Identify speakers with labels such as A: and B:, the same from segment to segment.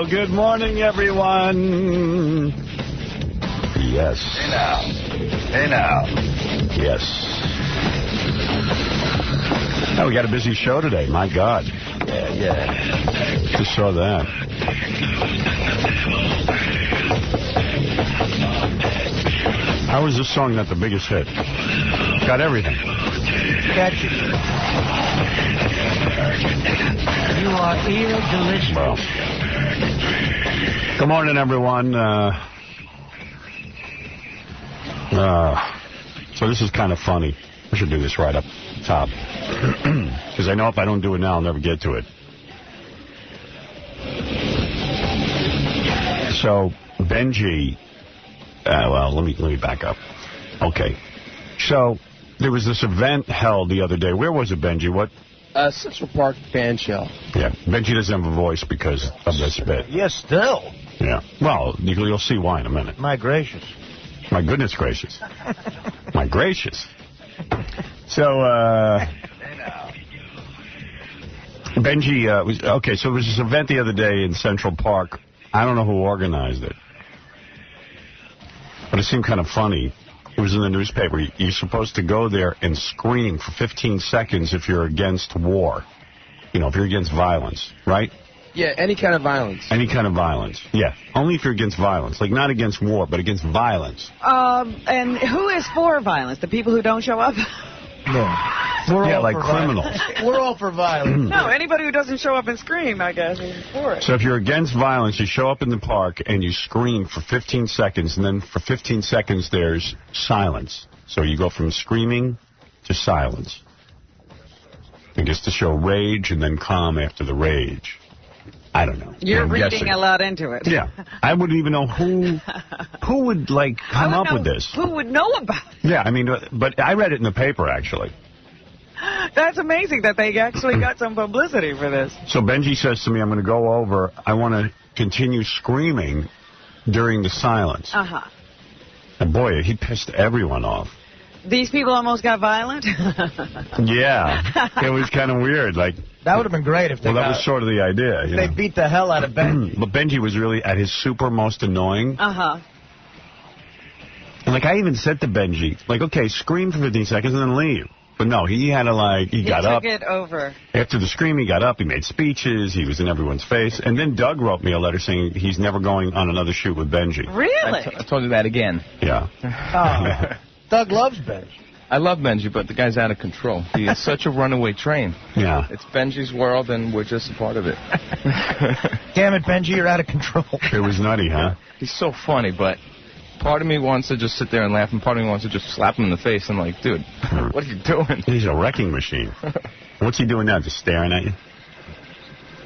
A: Well, good morning, everyone. Yes.
B: Hey now. Hey now.
A: Yes. Oh, we got a busy show today. My God.
B: Yeah.
A: Just saw that. How was this song not the biggest hit? Got everything.
C: Catchy. You are ear delicious.
A: Well. Good morning, everyone. So this is kind of funny. I should do this right up top. Because I know if I don't do it now, I'll never get to it. So, Benji... well, let me back up. Okay. So, there was this event held the other day. Where was it, Benji? What?
D: Central Park Band Shell.
A: Yeah. Benji doesn't have a voice because of this bit.
C: Yes, still.
A: Yeah. Well, you'll see why in a minute.
C: My gracious.
A: My goodness gracious. My gracious. So, Benji, okay, so there was this event the other day in Central Park. I don't know who organized it. But it seemed kind of funny. It was in the newspaper. You're supposed to go there and scream for 15 seconds if you're against war. You know, if you're against violence, right?
D: Yeah, any kind of violence.
A: Any kind of violence. Yeah, only if you're against violence. Like, not against war, but against violence.
E: And who is for violence? The people who don't show up?
C: No.
A: Yeah, like criminals.
C: We're all for violence.
E: No, anybody who doesn't show up and scream, I guess, is for it.
A: So if you're against violence, you show up in the park and you scream for 15 seconds, and then for 15 seconds there's silence. So you go from screaming to silence. I guess to show rage and then calm after the rage. I don't know.
E: You're reading
A: guessing.
E: a lot into it.
A: Yeah. I wouldn't even know who would, like, come up with this.
E: Who would know about it?
A: Yeah, I mean, but I read it in the paper, actually.
E: That's amazing that they actually got some publicity for this.
A: So Benji says to me, I'm going to go over. I want to continue screaming during the silence.
E: Uh-huh.
A: And boy, he pissed everyone off.
E: These people almost got violent?
A: Yeah. It was kind of weird. Like,
C: that would have been great if they
A: that was sort of the idea.
C: They beat the hell out of Benji.
A: But Benji was really at his super most annoying.
E: Uh-huh.
A: And, like, I even said to Benji, like, okay, scream for 15 seconds and then leave. But no, he had to, like, he got up.
E: He took it over.
A: After the scream, he got up, he made speeches, he was in everyone's face. And then Doug wrote me a letter saying he's never going on another shoot with Benji.
E: Really?
D: I told you that again.
A: Yeah.
C: Oh. Doug loves Benji.
D: I love Benji, but the guy's out of control. He is such a runaway train.
A: Yeah.
D: It's Benji's world, and we're just a part of it.
C: Damn it, Benji, you're out of control.
A: It was nutty, huh?
D: He's so funny, but part of me wants to just sit there and laugh, and part of me wants to just slap him in the face. I'm like, dude, what are you doing?
A: He's a wrecking machine. What's he doing now, just staring at you?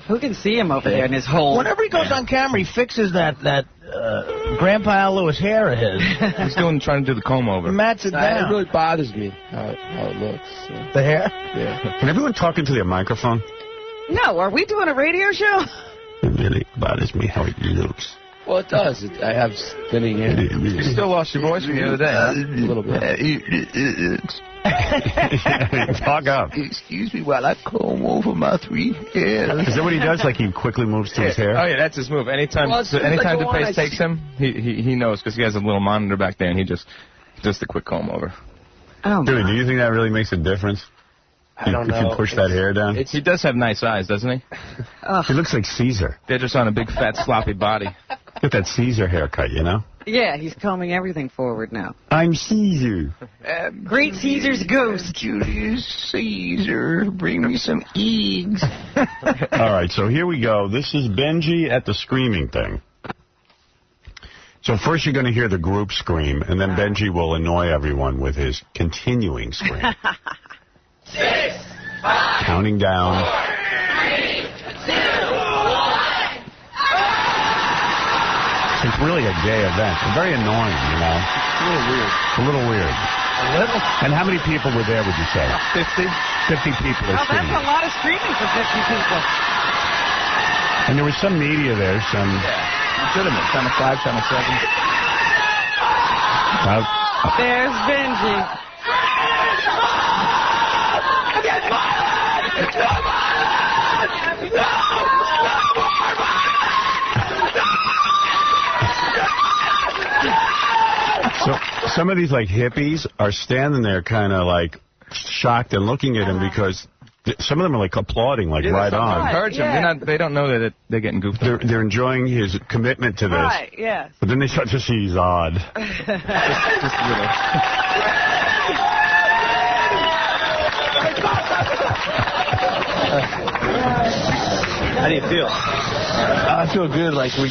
E: Who can see him over there in his hole?
C: Whenever he goes on camera, he fixes that Grandpa Al Lewis hair of his.
D: He's trying to do the comb over.
C: Mats it down.
D: It really bothers me how it looks. So.
C: The hair?
D: Yeah.
A: Can everyone talk into their microphone?
E: No, are we doing a radio show?
A: It really bothers me how it looks.
D: Well, it does. I have spinning hair. You still lost your voice from the other day, huh? A little bit.
A: Talk up.
B: Excuse me while I comb over my 3 hairs.
A: Is that what he does? Like he quickly moves to his hair?
D: Oh, yeah, that's his move. Anytime the pace takes him, he knows because he has a little monitor back there, and he just does the quick comb over.
E: Oh,
A: dude, do you think that really makes a difference?
D: I don't know.
A: If you push that hair down?
D: He does have nice eyes, doesn't he?
A: He looks like Caesar.
D: They're just on a big, fat, sloppy body.
A: Get that Caesar haircut, you know?
E: Yeah, he's combing everything forward now.
A: I'm Caesar.
E: Great Caesar's ghost.
B: Julius Caesar, bring me some eggs.
A: All right, so here we go. This is Benji at the screaming thing. So first you're going to hear the group scream, and then Benji will annoy everyone with his continuing scream.
B: 6, 5,
A: counting down.
B: 4, 3, 2, 1.
A: It's really a gay event. It's very annoying, you know.
D: It's a little weird.
A: A little weird.
C: A little?
A: And how many people were there, would you say?
D: 50.
A: 50 people are
E: Oh,
A: screaming.
E: that's a lot of screaming for 50 people.
A: And there was some media there, some...
D: Yeah, legitimate. Channel 5, Channel 7.
E: There's Benji.
A: some of these like hippies are standing there kind of like shocked and looking at him because some of them are like applauding, like right on.
D: Encourage him. They don't know that they're getting goofed on.
A: They're enjoying his commitment to this.
E: Right, yes.
A: But then they start to see he's odd.
D: just a little.
C: How do you feel? I feel good. Like we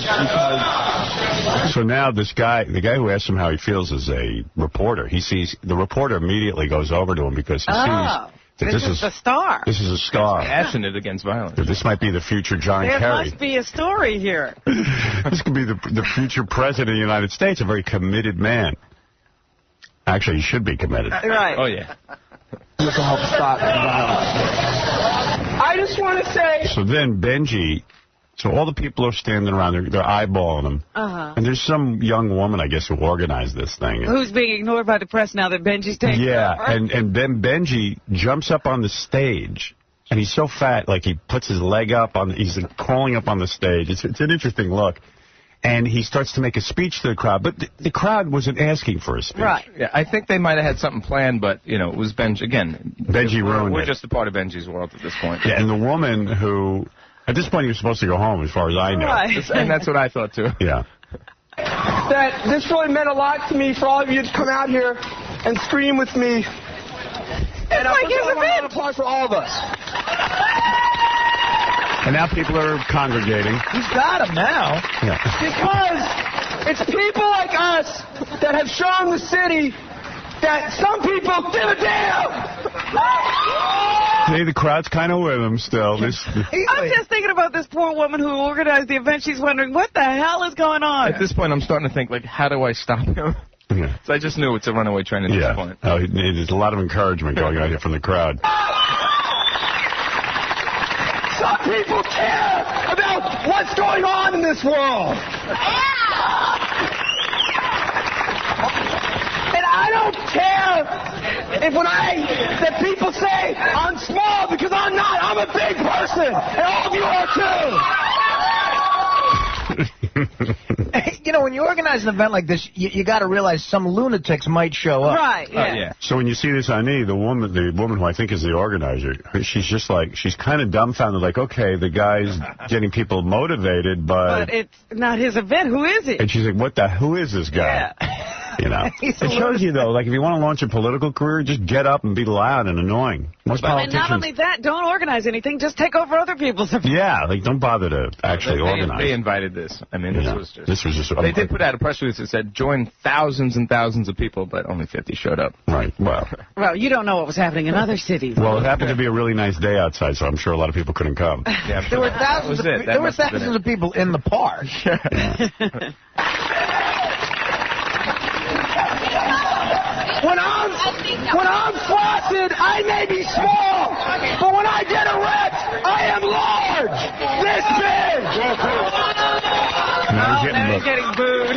A: So now this guy, the guy who asked him how he feels is a reporter. He sees, the reporter immediately goes over to him because he sees that
E: this is the star.
A: This is a star.
D: Passionate against violence.
A: This might be the future John
E: There
A: Kerry.
E: must be a story here.
A: This could be the future president of the United States, a very committed man. Actually, he should be committed.
E: Right.
D: Oh, yeah.
F: This will help stop violence. I just want to say...
A: So then Benji, so all the people are standing around, they're eyeballing him. And there's some young woman, I guess, who organized this thing.
E: Who's being ignored by the press now that Benji's taking over?
A: And then Benji jumps up on the stage, and he's so fat, like he puts his leg up, he's crawling up on the stage. It's an interesting look. And he starts to make a speech to the crowd, but the crowd wasn't asking for a speech.
E: Right.
D: Yeah, I think they might have had something planned, but, you know, it was Benji. Again,
A: Benji ruined it.
D: We're just a part of Benji's world at this point.
A: Yeah, and the woman who, at this point, he was supposed to go home, as far as I know.
E: Right.
D: And that's what I thought, too.
A: Yeah.
F: That this really meant a lot to me for all of you to come out here and scream with me. And I want to applause for all of us.
A: And now people are congregating.
C: He's got him now.
A: Yeah.
F: Because it's people like us that have shown the city that some people give a damn.
A: See, the crowd's kind of with him still.
E: I'm just thinking about this poor woman who organized the event. She's wondering, what the hell is going on?
D: At this point, I'm starting to think, like, how do I stop him?
A: Yeah.
D: So I just knew it's a runaway train at this point.
A: Oh, there's a lot of encouragement going on here from the crowd.
F: Some people care about what's going on in this world. And I don't care if that people say I'm small because I'm not. I'm a big person. And all of you are too.
C: You know, when you organize an event like this, you got to realize some lunatics might show up.
E: Right, yeah.
A: So when you see this on the woman who I think is the organizer, she's just like, she's kind of dumbfounded, like, okay, the guy's getting people motivated, but
E: it's not his event. Who is he?
A: And she's like, who is this guy?
E: Yeah.
A: You know, it shows you, though, like, if you want to launch a political career, just get up and be loud and annoying. Most politicians...
E: And not only that, don't organize anything, just take over other people's events.
A: Yeah, like, don't bother to actually organize.
D: They invited this. I mean, this was just...
A: They
D: did put out a press release that said, join thousands and thousands of people, but only 50 showed up.
A: Right,
E: Well, you don't know what was happening in other cities.
A: Well, it happened to be a really nice day outside, so I'm sure a lot of people couldn't come.
D: Yeah,
C: there were thousands of people in the park.
F: When I'm flaccid, I may be small, but when I get erect, I am large. This big.
A: Now
E: he's getting booed.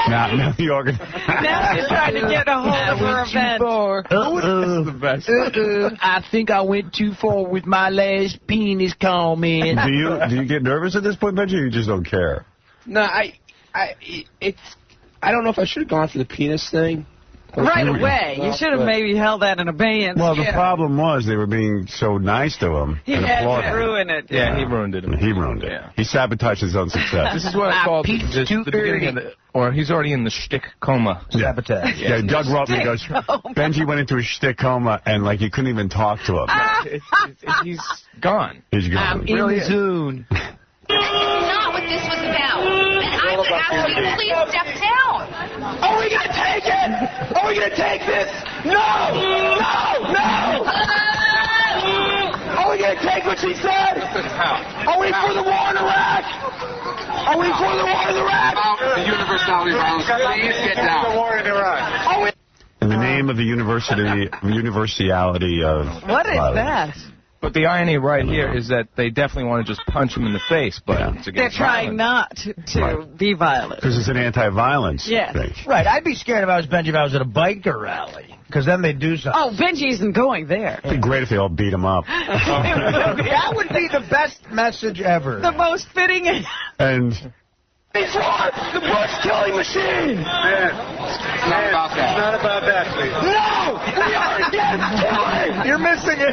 A: Now the organ.
E: Now she's trying to get a hold of her event.
D: The best.
C: I think I went too far with my last penis comment.
A: Do you get nervous at this point, Benji, or you just don't care?
G: No, I don't know if I should have gone for the penis thing.
E: Right away. You should have maybe held that in abeyance.
A: Well, the problem was they were being so nice to him.
E: He had to ruin it.
D: Yeah, he ruined it.
A: He ruined it. Yeah. He sabotaged his own success.
D: This is what I call the beginning of or he's already in the shtick coma.
C: Sabotage.
A: Yeah, Doug Rutland goes, Benji went into a shtick coma, and, like, you couldn't even talk to him.
D: He's gone.
A: He's gone.
C: I'm in the zone.
H: Not what this was about. And I would ask you to please step down.
F: Are we going to take it? Are we going to take this? No! No! No! Are we going to take what she said? Are we for the war in Iraq? Are we for the war in Iraq?
G: The universality violence. Please get down.
F: The war in Iraq. Are we?
A: In the name of the universality of
E: What is that?
D: But the irony right here is that they definitely want to just punch him in the face, but
E: they're trying not to be violent.
A: Because it's an anti-violence thing.
C: Right, I'd be scared if I was Benji if I was at a biker rally, because then they'd do something.
E: Oh, Benji isn't going there.
A: It'd be great if they all beat him up.
C: That would be the best message ever.
E: The most fitting.
A: And
F: He's what? The Bush killing machine!
G: It's not about that.
F: It's not about that, please. No! We are against killing!
C: You're missing it.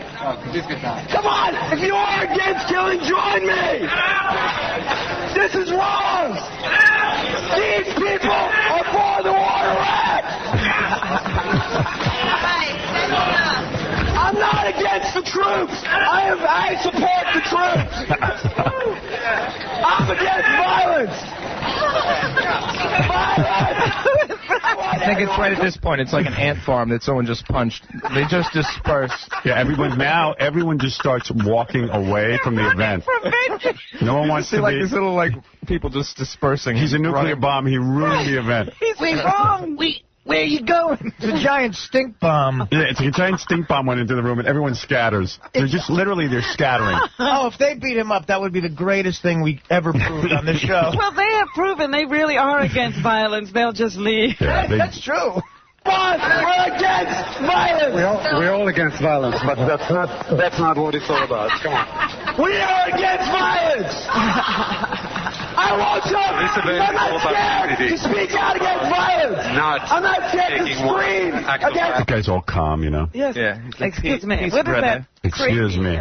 G: Please get down.
F: Come on! If you are against killing, join me! This is wrong! These people are for the Water Act! I'm not against the troops! I support the troops! I'm against violence!
D: I think it's right at this point. It's like an ant farm that someone just punched. They just disperse.
A: Yeah, everyone just starts walking away from the event. No one wants to
D: like
A: be.
D: these little like people just dispersing.
A: He's a nuclear bomb. He ruined the event.
E: He's wrong.
C: Where are you going? It's a giant stink bomb.
A: Yeah, it's like a giant stink bomb went into the room and everyone scatters. They're just literally scattering.
C: Oh, if they beat him up, that would be the greatest thing we ever proved on this show.
E: Well, they have proven they really are against violence. They'll just leave.
A: Yeah,
C: That's true.
F: But we're against violence!
G: We're all against violence, but that's not what it's all about. Come on.
F: We are against violence! I want you! I'm not scared to speak out against violence! I'm not scared to scream against...
A: That guy's all calm, you know.
E: Yes.
D: Yeah.
E: Excuse me.
D: He's
E: What is
D: brother.
E: that?
A: Excuse
E: crazy,
A: me.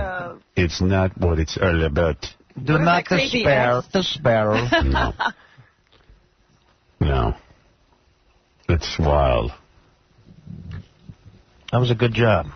A: It's not what it's all about.
C: Do
E: What is
C: not
E: that crazy
C: despair.
E: ass?
C: Despair.
A: No. No. It's wild.
C: That was a good job.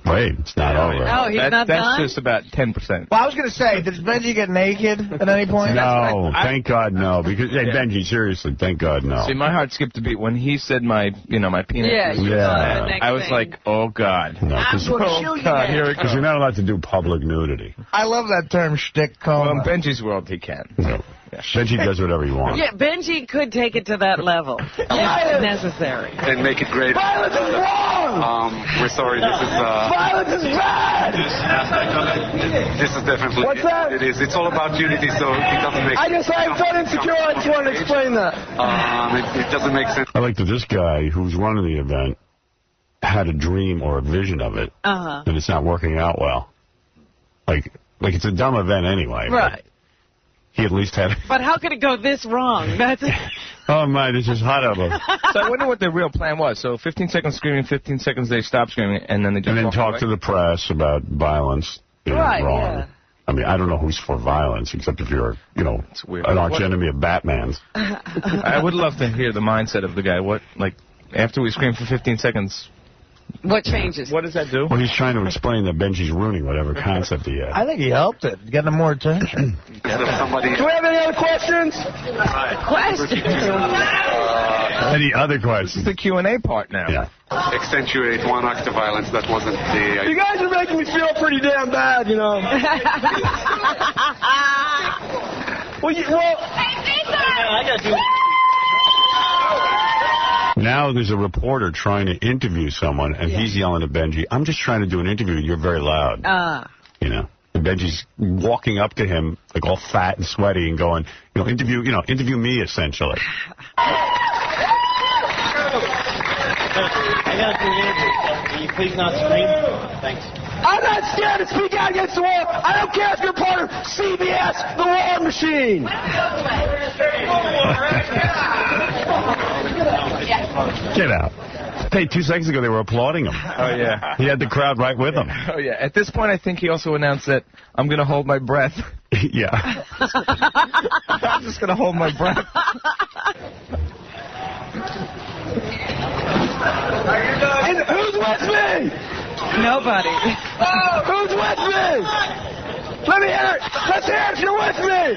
A: Wait, it's not over.
E: Oh, he's not
D: That's
E: done?
D: just about 10%.
C: Well, I was going to say, did Benji get naked at any point?
A: No, thank God no. Because hey, Benji, seriously, thank God no.
D: See, my heart skipped a beat when he said my penis.
E: Yeah,
D: was-
E: you
A: Yeah.
E: saw the next
D: I was
E: thing.
D: like, oh God.
A: No,
D: Oh God, here it
A: because
D: goes.
A: you're not allowed to do public nudity.
C: I love that term, shtick,
D: Well, in
C: coma.
D: Benji's world, he can.
A: No. Benji does whatever he wants.
E: Yeah, Benji could take it to that level if necessary.
G: And make it great.
F: Violence is wrong!
G: We're sorry. This is
F: Violence is bad!
G: this is definitely
F: What's that?
G: It is. It's all about unity, so it doesn't make.
F: I felt insecure. I just wanted to explain that.
G: It doesn't make sense.
A: I like that this guy who's running the event had a dream or a vision of it,
E: Uh-huh.
A: and it's not working out well. Like it's a dumb event anyway. but
E: Right.
A: He at least had.
E: But how could it go this wrong? That's
A: Oh my, this is hot of him.
D: So I wonder what their real plan was. So 15 seconds screaming, 15 seconds they stop screaming, and then they just
A: And then
D: walk
A: talk
D: away?
A: to the press about violence being
E: Right,
A: wrong.
E: yeah.
A: I mean, I don't know who's for violence, except if you're,
D: It's weird.
A: an arch enemy of Batman's.
D: I would love to hear the mindset of the guy. What, like, after we scream for 15 seconds,
E: what changes.
D: what does that do?
A: Well, he's trying to explain that Benji's ruining whatever concept he had.
C: I think he helped it. Getting him more attention.
G: Somebody.
F: Do we have any other questions?
E: Questions.
A: Any other questions?
D: It's the Q&A part now.
A: Yeah.
G: Accentuate one act of violence that wasn't the.
F: You guys are making me feel pretty damn bad, you know.
H: I gotta do.
A: Now there's a reporter trying to interview someone, and he's yelling at Benji, I'm just trying to do an interview. You're very loud. You know. And Benji's walking up to him, like all fat and sweaty, and going, interview me, essentially.
I: I gotta do an interview. Will you please not scream? Thanks.
F: I'm not scared to speak out against the war. I don't care if you're part of CBS, the war machine.
A: Get out. Hey, 2 seconds ago they were applauding him.
D: Oh, yeah.
A: He had the crowd right with him.
D: Oh, yeah. At this point, I think he also announced that I'm going to hold my breath.
A: Yeah.
D: I'm just going to hold my breath.
F: And who's with me?
E: Nobody.
F: Who's with me? Let me hear it. Let's hear it if you're with me.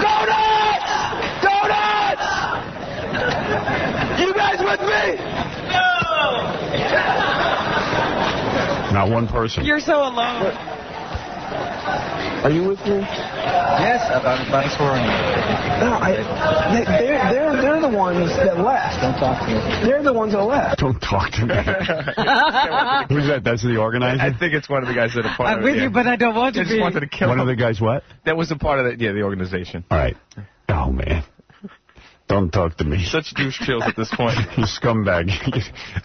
F: Donuts! Donuts! You guys with me?
A: Not one person.
E: You're so alone.
F: Are you with me?
D: Yes, I'm about to swear on you.
F: No, they're the ones that left. Don't talk to me. They're the ones that left.
A: Don't talk to me. Who's that? That's the organizer?
D: I think it's one of the guys that are part
E: I'm
D: of
E: with
D: it.
E: you, but I don't want
D: I
E: to
D: just
E: be.
D: wanted to kill
A: One
D: him.
A: of the guys what?
D: That was a part of the organization.
A: All right. Oh, man. Don't talk to me.
D: Such douche chills at this point.
A: You scumbag.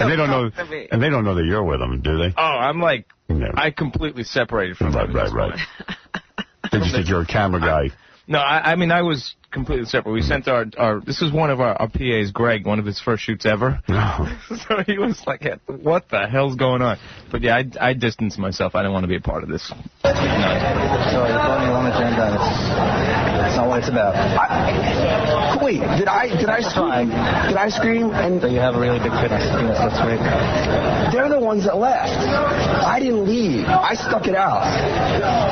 A: and they don't know.
E: talk to me.
A: And they don't know that you're with them, do they?
D: Oh, I'm like,
A: No.
D: I completely separated from them.
A: Right. They just said you're a camera guy.
D: No, I mean, I was completely separate. We sent our this is one of our PAs, Greg, one of his first shoots ever.
A: No.
D: So he was like, what the hell's going on? But yeah, I distanced myself. I didn't want to be a part of this.
I: So you're putting your own agenda. That's not what it's about.
F: Wait, did I scream? Did I scream? And
I: So you have a really big penis. That's great.
F: they're the ones that left. I didn't leave. I stuck it out.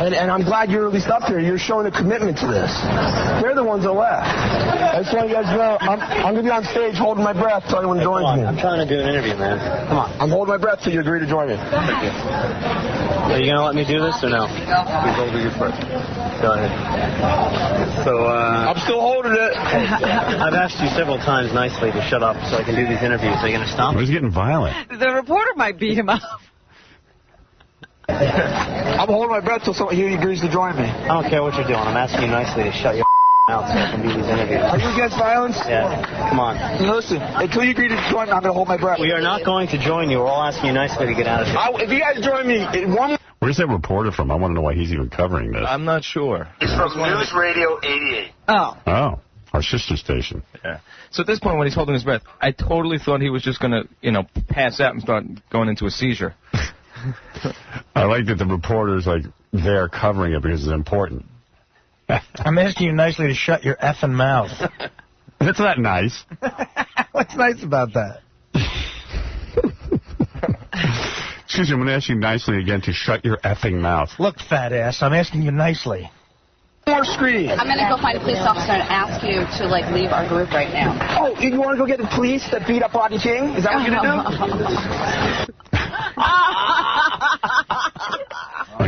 F: And I'm glad you're at least up here. You're showing a commitment to this. They're the ones that left. I just want you guys to know, I'm going to be on stage holding my breath till anyone joins me.
I: I'm trying to do an interview, man. Come on.
F: I'm holding my breath till you agree to join me.
I: Are you going to let me do this or no? Please hold your first. Go ahead. So,
F: I'm still holding it.
I: I've asked you several times nicely to shut up so I can do these interviews. Are you going to stop?
A: He's getting violent.
E: The reporter might beat him up.
F: I'm holding my breath till he agrees to join me.
I: I don't care what you're doing. I'm asking you nicely to shut your mouth so I can do these interviews.
F: Are you against violence?
I: Yeah. Come on.
F: Listen, until you agree to join me, I'm going to hold my breath.
I: We are not going to join you. We're all asking you nicely to get out of here.
F: If you guys join me in one...
A: Where's that reporter from? I want to know why he's even covering this.
D: I'm not sure.
J: It's from News Radio 88.
E: Oh.
A: Oh, our sister station.
D: Yeah. So at this point, when he's holding his breath, I totally thought he was just going to, pass out and start going into a seizure.
A: I like that the reporter's like there covering it because it's important.
C: I'm asking you nicely to shut your effing mouth.
A: That's not nice.
C: What's nice about that?
A: Excuse me, I'm going to ask you nicely again to shut your effing mouth.
C: Look, fat ass, I'm asking you nicely.
F: More screen.
H: I'm going to go find a police officer and ask you to, leave our group right now.
F: Oh, you want to go get the police that beat up Rodney King? Is that what you're going to do?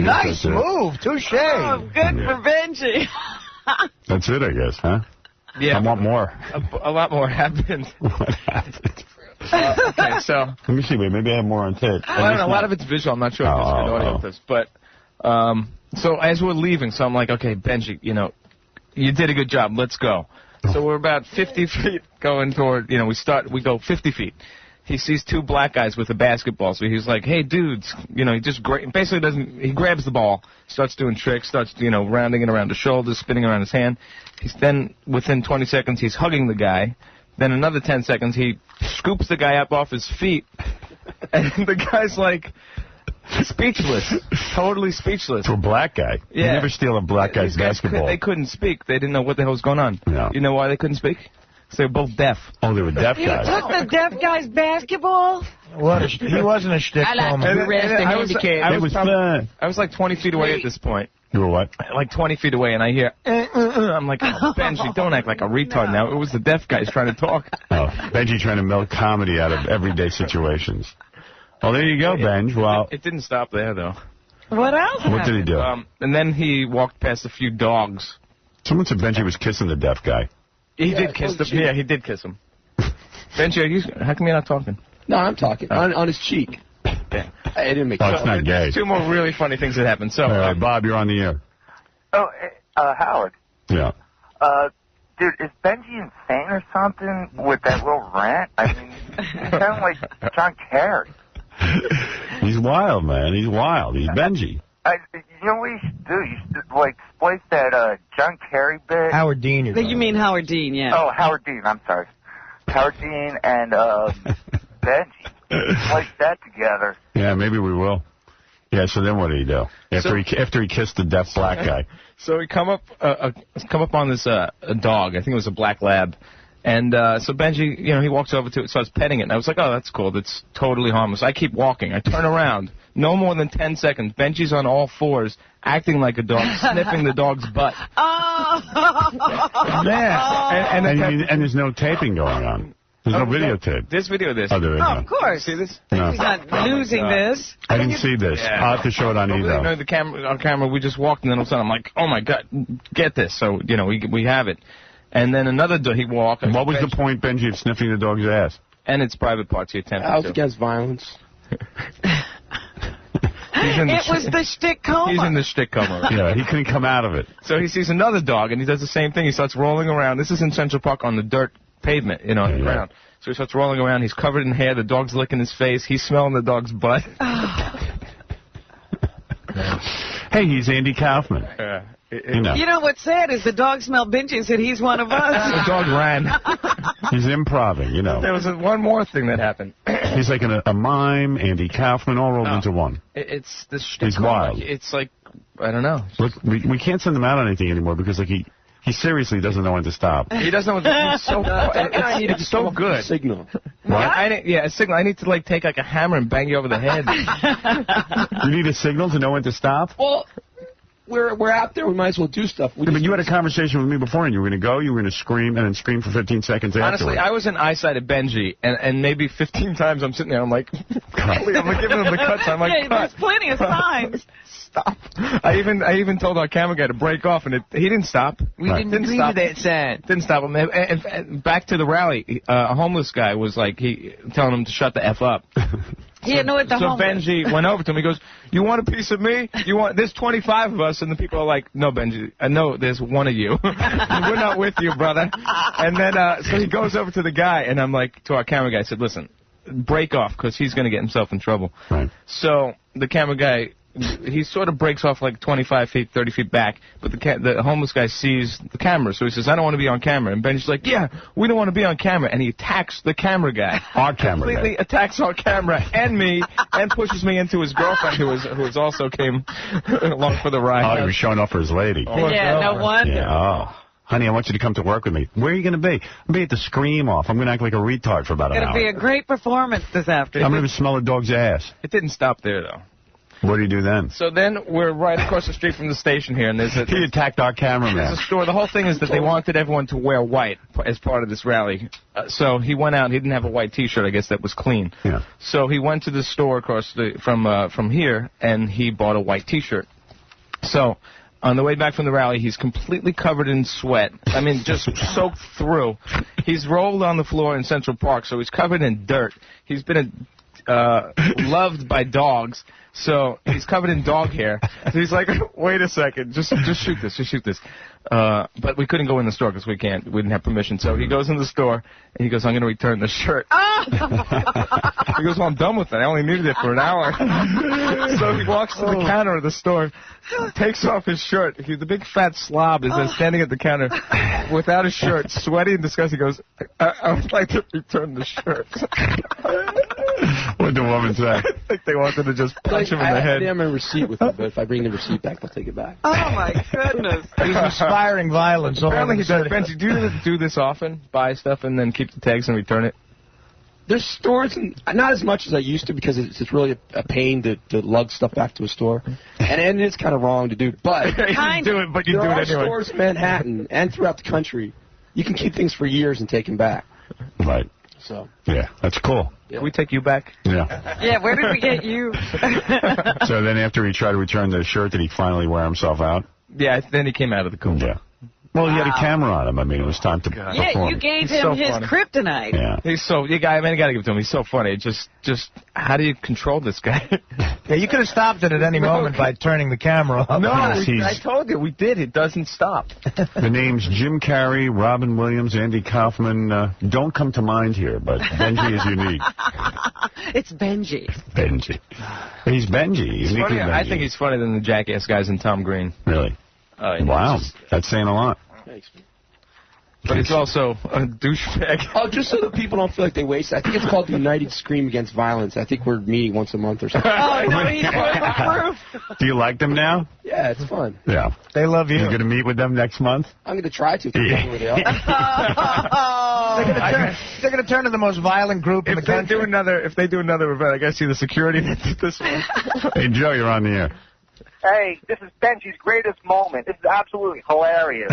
C: Nice move. Touche.
E: Oh, good for Benji.
A: That's it, I guess, huh?
D: Yeah.
A: I want more.
D: A lot more happened.
A: What happened?
D: Okay, so...
A: Let me see. Wait, maybe I have more on tape.
D: Well, I don't know. A lot of it's visual. I'm not sure if there's good audio with this. But, so as we're leaving, so I'm like, okay, Benji, you did a good job. Let's go. So we're about 50 feet going toward, we go 50 feet. He sees two black guys with a basketball. So he's like, hey, dudes, he just basically he grabs the ball, starts doing tricks, starts, rounding it around his shoulders, spinning around his hand. Then, within 20 seconds, he's hugging the guy. Then another 10 seconds, he scoops the guy up off his feet. And the guy's like speechless, totally speechless.
A: To a black guy.
D: Yeah.
A: You never steal a black guy's basketball.
D: They couldn't speak. They didn't know what the hell was going on.
A: No.
D: You know why they couldn't speak? Because they were both deaf.
A: Oh, they were deaf
E: You
A: guys.
E: took the deaf guy's basketball?
C: He wasn't a shtick.
D: I was like 20 feet away at this point.
A: You were what?
D: Like 20 feet away, and I hear, I'm like, oh, Benji, don't act like a retard now. It was the deaf guys trying to talk.
A: Oh, Benji trying to milk comedy out of everyday situations. Well, there you go, Benj. Well,
D: it didn't stop there, though.
E: What else
A: What did he do?
D: And then he walked past a few dogs.
A: Someone said Benji was kissing the deaf guy.
D: He did kiss him. Yeah, he did kiss him. Benji, how come you're not talking?
F: No, I'm talking. On his cheek.
D: Yeah.
F: I didn't make
A: it's not gay.
D: Two more really funny things that happened. So,
A: All right, Bob, you're on the air.
J: Oh, Howard.
A: Yeah.
J: Dude, is Benji insane or something with that little rant? I mean, you sound like John Kerry.
A: He's wild, man. He's wild. He's Benji.
J: You know what you should do? You should, splice that John Kerry bit.
C: Howard Dean.
E: You mean Howard Dean, yeah.
J: Oh, Howard Dean. I'm sorry. Howard Dean and Benji. Splice that together.
A: Yeah, maybe we will. Yeah, so then what did he do? After he kissed the deaf black guy.
D: So he come up on this dog. I think it was a black lab. And so Benji, he walks over to it, starts petting it. And I was like, oh, that's cool. That's totally harmless. I keep walking. I turn around. No more than 10 seconds. Benji's on all fours, acting like a dog, sniffing the dog's butt.
E: Oh!
C: Yeah.
A: And there's no taping going on. There's no videotape.
D: There's video of this.
A: Oh, there is.
E: Of course.
D: See this?
A: No.
E: He's not losing this.
A: I didn't see this.
D: Yeah.
A: I'll have to show it on
D: No,
A: Evo.
D: on camera, we just walked, and then all of a sudden I'm like, oh, my God, get this. So, we have it. And then another he walked.
A: And what was the point, Benji, of sniffing the dog's ass?
D: And its private parts he attempted
F: I was
D: to.
F: against violence.
E: It was the shtick coma.
D: He's in the shtick coma.
A: Yeah, he couldn't come out of it.
D: So he sees another dog, and he does the same thing. He starts rolling around. This is in Central Park on the dirt pavement, on the ground. So he starts rolling around. He's covered in hair. The dog's licking his face. He's smelling the dog's butt.
A: Hey, he's Andy Kaufman. You know.
E: You know what's sad is the dog smelled Benji and said he's one of us.
D: The dog ran.
A: He's improving, you know.
D: There was one more thing that happened.
A: He's like a mime, Andy Kaufman, all rolled into one.
D: It's the
A: He's wild.
D: It's like, I don't know.
A: Look, we can't send him out on anything anymore because like he seriously doesn't know when to stop.
D: He doesn't know what to do. It's so good.
I: Signal.
A: What?
D: A signal. I need to like take like a hammer and bang you over the head.
A: You need a signal to know when to stop?
I: Well, we're out there. We might as well do stuff.
A: But you had a conversation with me before, and you were going to go, you were going to scream, and then scream for 15 seconds
D: Honestly,
A: afterwards.
D: I was in eyesight of Benji, and maybe 15 times I'm sitting there, I'm like, I'm like giving him the cuts. I'm like,
E: yeah, there's plenty of signs.
D: Stop. I even told our camera guy to break off, and he didn't stop.
B: We didn't agree with that sign.
D: Didn't stop him. And back to the rally, a homeless guy was like, telling him to shut the F up.
E: He annoyed the homeless.
D: Benji went over to him. He goes, "You want a piece of me? There's 25 of us." And the people are like, "No, Benji. No, there's one of you. We're not with you, brother." And then so he goes over to the guy, and I'm like, to our camera guy, I said, "Listen, break off, because he's going to get himself in trouble."
A: Right.
D: So the camera guy, he sort of breaks off like 25 feet, 30 feet back, but the homeless guy sees the camera, so he says, "I don't want to be on camera." And Benji's like, "Yeah, we don't want to be on camera." And he attacks the camera guy.
A: Our camera guy.
D: Completely attacks our camera and me, and pushes me into his girlfriend, who also came along for the ride.
A: Oh, he was showing off for his lady.
E: Yeah, no wonder.
A: Yeah, oh. Honey, I want you to come to work with me. Where are you going to be? I'm going to be at the Scream Off. I'm going to act like a retard for about an hour.
E: It's going to be a great performance this afternoon.
A: I'm going to smell a dog's ass.
D: It didn't stop there, though.
A: What do you do then?
D: So then we're right across the street from the station here, and
A: he attacked our cameraman.
D: There's a store. The whole thing is that they wanted everyone to wear white as part of this rally. So he went out. He didn't have a white T-shirt, I guess, that was clean.
A: Yeah. So
D: he went to the store across from here, and he bought a white T-shirt. So on the way back from the rally, he's completely covered in sweat. I mean, just soaked through. He's rolled on the floor in Central Park, so he's covered in dirt. He's been loved by dogs. So he's covered in dog hair. So he's like, "Wait a second, just shoot this, just shoot this." But we couldn't go in the store because we didn't have permission. So he goes in the store and he goes, "I'm going to return the shirt." He goes, "Well, I'm done with it. I only needed it for an hour." So he walks to the counter of the store, takes off his shirt. The big fat slob is there standing at the counter without his shirt, sweaty and disgusted. He goes, I would like to return the shirt."
A: What'd the woman say?
D: I think they wanted to just punch him in the head.
I: I have my receipt with me, but if I bring the receipt back, they'll take it back.
E: Oh, my goodness.
C: He's inspiring violence.
D: Apparently he does. Benji, do you do this often? Buy stuff and then keep the tags and return it?
I: There's stores, and not as much as I used to, because it's really a pain to lug stuff back to a store. And it's kind of wrong to do, but
D: you do it anyway.
I: There are stores in Manhattan and throughout the country. You can keep things for years and take them back.
A: Right.
I: So.
A: Yeah, that's cool.
D: Can we take you back?
A: Yeah.
E: Yeah, where did we get you?
A: So then after he tried to return the shirt, did he finally wear himself out?
D: Yeah, then he came out of the coop.
A: Yeah. Well, he had a camera on him. I mean, it was time to perform.
E: Yeah, you gave him his kryptonite.
A: Yeah.
D: He's so, I got to give it to him. He's so funny. Just, how do you control this guy?
C: Yeah, you could have stopped it at any moment by turning the camera off.
D: No, I told you, we did. It doesn't stop.
A: The names Jim Carrey, Robin Williams, Andy Kaufman don't come to mind here, but Benji is unique.
E: It's Benji.
A: Benji. He's Benji. He's
D: funny,
A: Benji.
D: I think he's funnier than the Jackass guys in Tom Green.
A: Really? Wow. That's saying a lot.
I: Thanks, man.
D: But he's also a douchebag.
I: Oh, just so that people don't feel like they waste. I think it's called the United Scream Against Violence. I think we're meeting once a month or something.
E: Oh, no, he's bulletproof.
A: Do you like them now?
I: Yeah, it's fun.
A: Yeah.
C: They love you.
A: You're going to meet with them next month?
I: I'm going to try to. Where they are.
C: They're going to turn to the most violent group in the country.
D: If they do another event, I got to see the security that did this one.
A: Hey, Joe, you're on the air.
J: Hey, this is Benji's greatest moment. This is absolutely hilarious.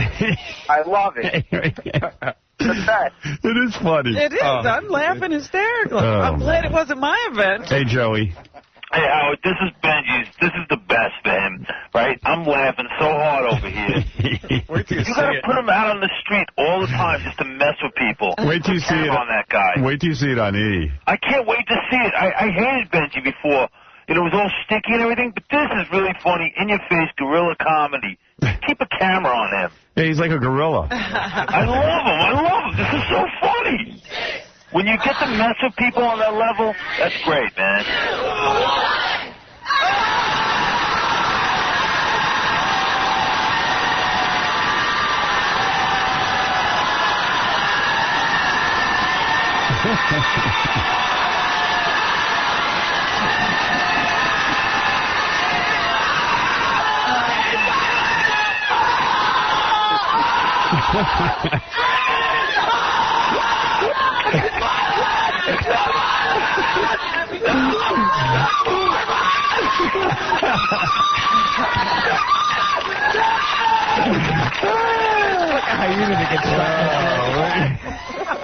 J: I love it. The best.
A: It is funny.
E: It is. I'm laughing hysterically. I'm glad it wasn't my event.
A: Hey, Joey.
K: Hey, Howard, this is Benji's. This is the best for him, right? I'm laughing so hard over here. You gotta put him out on the street all the time just to mess with people.
A: Wait till you see it
K: on that guy.
A: Wait till you see it on E.
K: I can't wait to see it. I hated Benji before. It was all sticky and everything, but this is really funny, in-your-face guerrilla comedy. Keep a camera on him.
A: Yeah, he's like a gorilla.
K: I love him. This is so funny. When you get to mess with people on that level, that's great, man.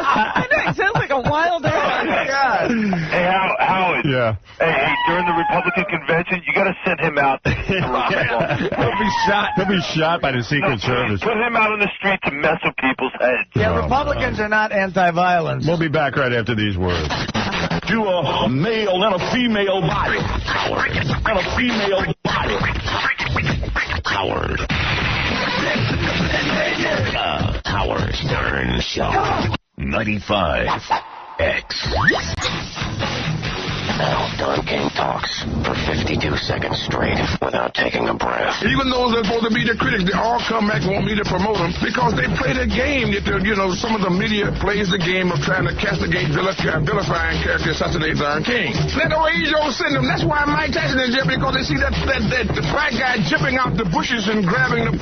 E: I know, it sounds like a wild animal.
K: Hey, Howard.
A: Yeah.
K: Hey, during the Republican convention, you got to send him out there.
A: He'll be shot. He'll be shot by the Secret Service.
K: Put him out on the street to mess with people's heads.
C: Yeah, Republicans are not anti-violence.
A: We'll be back right after these words.
L: Do a male and a female body. And a female body.
B: Howard. Howard Stern Show. 95X. Now Don King talks for 52 seconds straight without taking a breath.
M: Even those that are supposed to be the critics, they all come back and want me to promote them because they play the game. You know, some of the media plays the game of trying to castigate, vilifying characters, assassinate Don King. Let the rage don't send them. That's why Mike Tyson is there, because they see that the black guy jumping out the bushes and grabbing them.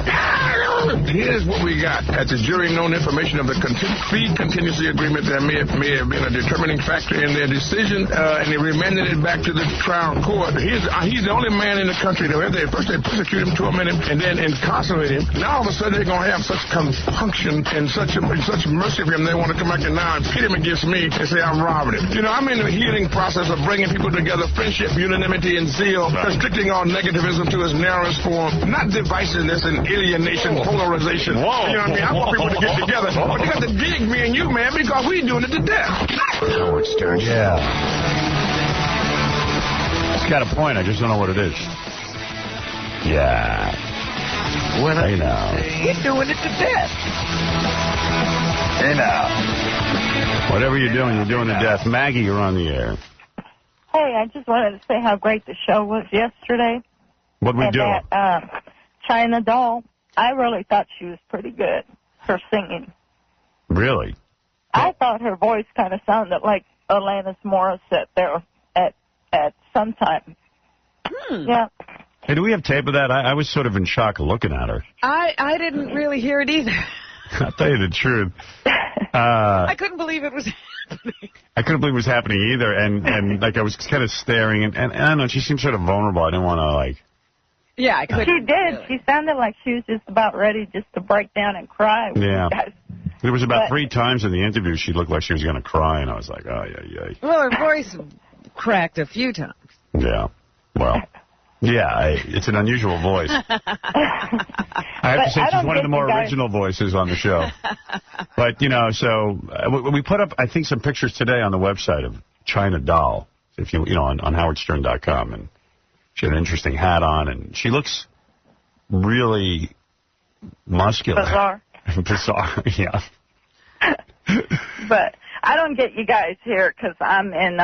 M: Here's what we got. At the jury known information of the fee contingency agreement that may have been a determining factor in their decision, and they remanded it back to the trial court. He's the only man in the country that first they persecute him, torment him, and then incarcerate him. Now all of a sudden they're going to have such compunction and such mercy for him, they want to come back and now pit him against me and say I'm robbing him. You know, I'm in the healing process of bringing people together, friendship, unanimity, and zeal, restricting all negativism to its narrowest form, not divisiveness and alienation, polarization.
A: Whoa.
M: You know what I mean? I want people to get together. But they got to dig me and you, man, because we doing it to death.
B: Howard Stern.
A: Yeah. It's got a point. I just don't know what it is. Yeah.
C: Well,
A: hey now.
C: You're doing it to death.
A: Hey now. Whatever you're doing to death. Maggie, you're on the air.
N: Hey, I just wanted to say how great the show was yesterday.
A: What'd we do?
N: That China Doll, I really thought she was pretty good, her singing.
A: Really?
N: I thought her voice kind of sounded like Alanis Morissette there at some time. Yeah.
A: Hey, do we have tape of that? I was sort of in shock looking at her.
E: I didn't really hear it either.
A: I'll tell you the truth.
E: I couldn't believe it was happening.
A: I couldn't believe it was happening either, and like I was kind of staring, and I don't know, she seemed sort of vulnerable. I didn't want to, like...
E: Yeah, I couldn't.
N: She did. She sounded like she was just about ready just to break down and cry.
A: Yeah. There was about 3 times in the interview she looked like she was going to cry, and I was like, oh, yeah.
E: Well, her voice cracked a few times.
A: Yeah. Well, yeah, it's an unusual voice. I have to say, she's one of the more original voices on the show. But, you know, so we put up, I think, some pictures today on the website of China Doll, if you know, on howardstern.com, and she had an interesting hat on, and she looks really muscular.
N: Bizarre.
A: Bizarre, yeah.
N: But I don't get you guys here because I'm in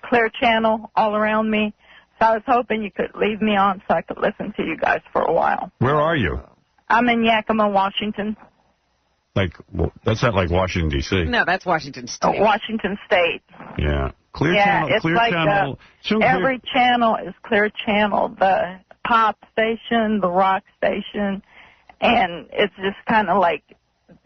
N: Clear Channel all around me. So I was hoping you could leave me on so I could listen to you guys for a while.
A: Where are you?
N: I'm in Yakima, Washington.
A: Like, well, that's not like Washington, D.C.
E: No, that's Washington State.
N: Washington State.
A: Yeah. Clear
N: yeah,
A: Channel.
N: It's
A: Clear
N: like
A: Channel.
N: Every channel is Clear Channel. The pop station, the rock station, and it's just kind of like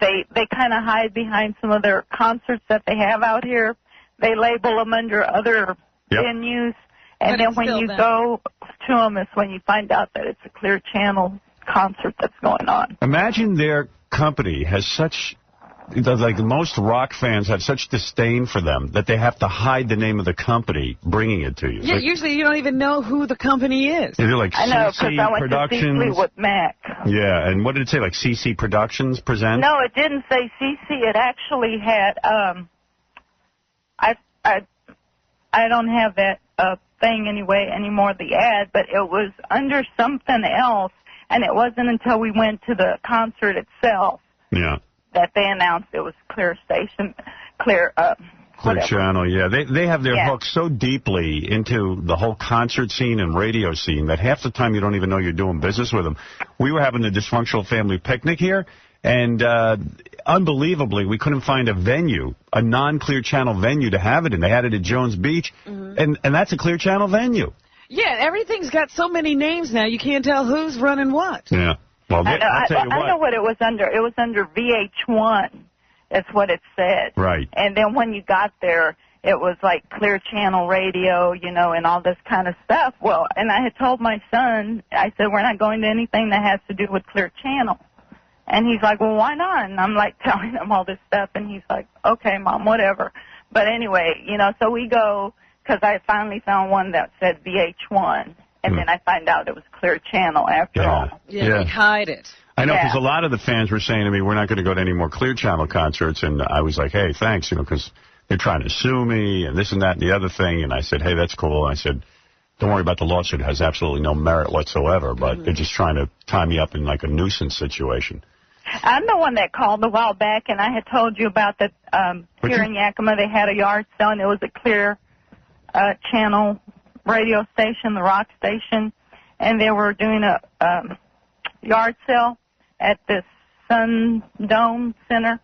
N: they kind of hide behind some of their concerts that they have out here. They label them under other venues, and then when you go to them, it's when you find out that it's a Clear Channel concert that's going on.
A: Imagine their company has such, like most rock fans have such disdain for them that they have to hide the name of the company bringing it to you.
E: Yeah,
A: like,
E: usually you don't even know who the company is.
A: They're like
N: I know, because
A: CC
N: I went
A: Productions.
N: to see Fleetwood Mac.
A: Yeah, and what did it say, like CC Productions present?
N: No, it didn't say CC. It actually had, I don't have that thing anymore, the ad, but it was under something else, and it wasn't until we went to the concert itself that they announced it was Clear Station, Clear
A: Channel, yeah. They have their hooks so deeply into the whole concert scene and radio scene that half the time you don't even know you're doing business with them. We were having a dysfunctional family picnic here, And unbelievably, we couldn't find a venue, a non-Clear Channel venue to have it in. They had it at Jones Beach, and that's a Clear Channel venue.
E: Yeah, everything's got so many names now, you can't tell who's running what.
A: Yeah. Well, I'll tell you what.
N: I know what it was under. It was under VH1. That's what it said.
A: Right.
N: And then when you got there, it was like Clear Channel Radio, you know, and all this kind of stuff. Well, and I had told my son, I said, we're not going to anything that has to do with Clear Channel. And he's like, well, why not? And I'm like telling him all this stuff, and he's like, okay, Mom, whatever. But anyway, you know, so we go, because I finally found one that said VH1, and then I find out it was Clear Channel after all.
E: Yeah, they hide it.
A: I know, because a lot of the fans were saying to me, we're not going to go to any more Clear Channel concerts, and I was like, hey, thanks, you know, because they're trying to sue me, and this and that and the other thing, and I said, hey, that's cool. And I said, don't worry about the lawsuit. It has absolutely no merit whatsoever, but they're just trying to tie me up in like a nuisance situation.
N: I'm the one that called a while back, and I had told you about that here in Yakima. They had a yard sale, and it was a Clear Channel radio station, the rock station, and they were doing a yard sale at this Sun Dome Center.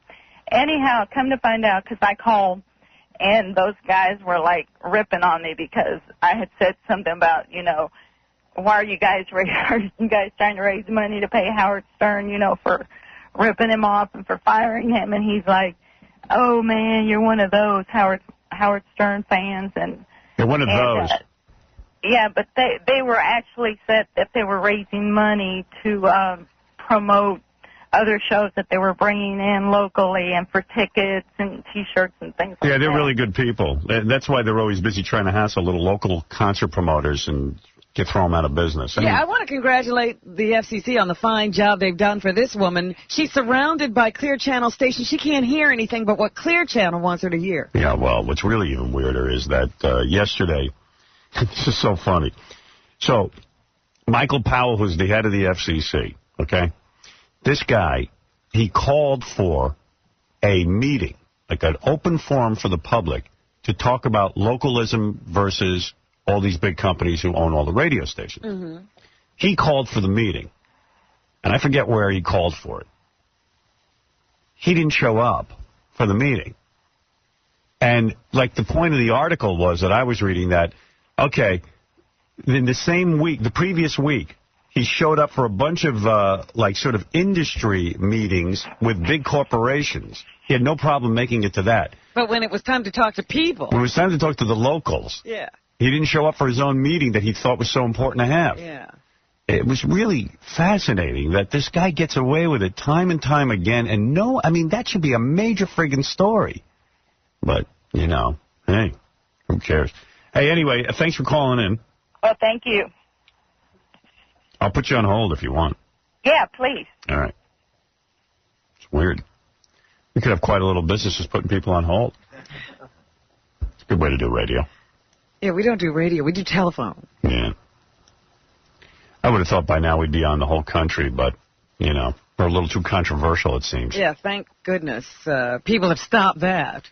N: Anyhow, come to find out, because I called, and those guys were, like, ripping on me because I had said something about, you know, why are you guys trying to raise money to pay Howard Stern, you know, for ripping him off and for firing him? And he's like, oh, man, you're one of those Howard Stern fans. And
A: you're one of those.
N: Yeah, but they were actually said that they were raising money to promote other shows that they were bringing in locally and for tickets and T-shirts and things like that.
A: Yeah, they're really good people. That's why they're always busy trying to hassle little local concert promoters and throw them out of business.
E: Yeah, I want to congratulate the FCC on the fine job they've done for this woman. She's surrounded by Clear Channel stations. She can't hear anything but what Clear Channel wants her to hear.
A: Yeah, well, what's really even weirder is that yesterday, this is so funny. So, Michael Powell, who's the head of the FCC, okay? This guy, he called for a meeting, like an open forum for the public, to talk about localism versus all these big companies who own all the radio stations. He called for the meeting, and I forget where he called for it. He didn't show up for the meeting. And, like, the point of the article was that I was reading that, okay, in the same week, the previous week, he showed up for a bunch of, like, sort of industry meetings with big corporations. He had no problem making it to that.
E: But when it was time to talk to people.
A: When it was time to talk to the locals.
E: Yeah.
A: He didn't show up for his own meeting that he thought was so important to have.
E: Yeah.
A: It was really fascinating that this guy gets away with it time and time again. And no, I mean, that should be a major friggin' story. But, you know, hey, who cares? Hey, anyway, thanks for calling in.
N: Oh, thank you.
A: I'll put you on hold if you want.
N: Yeah, please.
A: All right. It's weird. We could have quite a little business just putting people on hold. It's a good way to do radio.
E: Yeah, we don't do radio. We do telephone.
A: Yeah. I would have thought by now we'd be on the whole country, but, you know, we're a little too controversial, it seems.
E: Yeah, thank goodness. People have stopped that.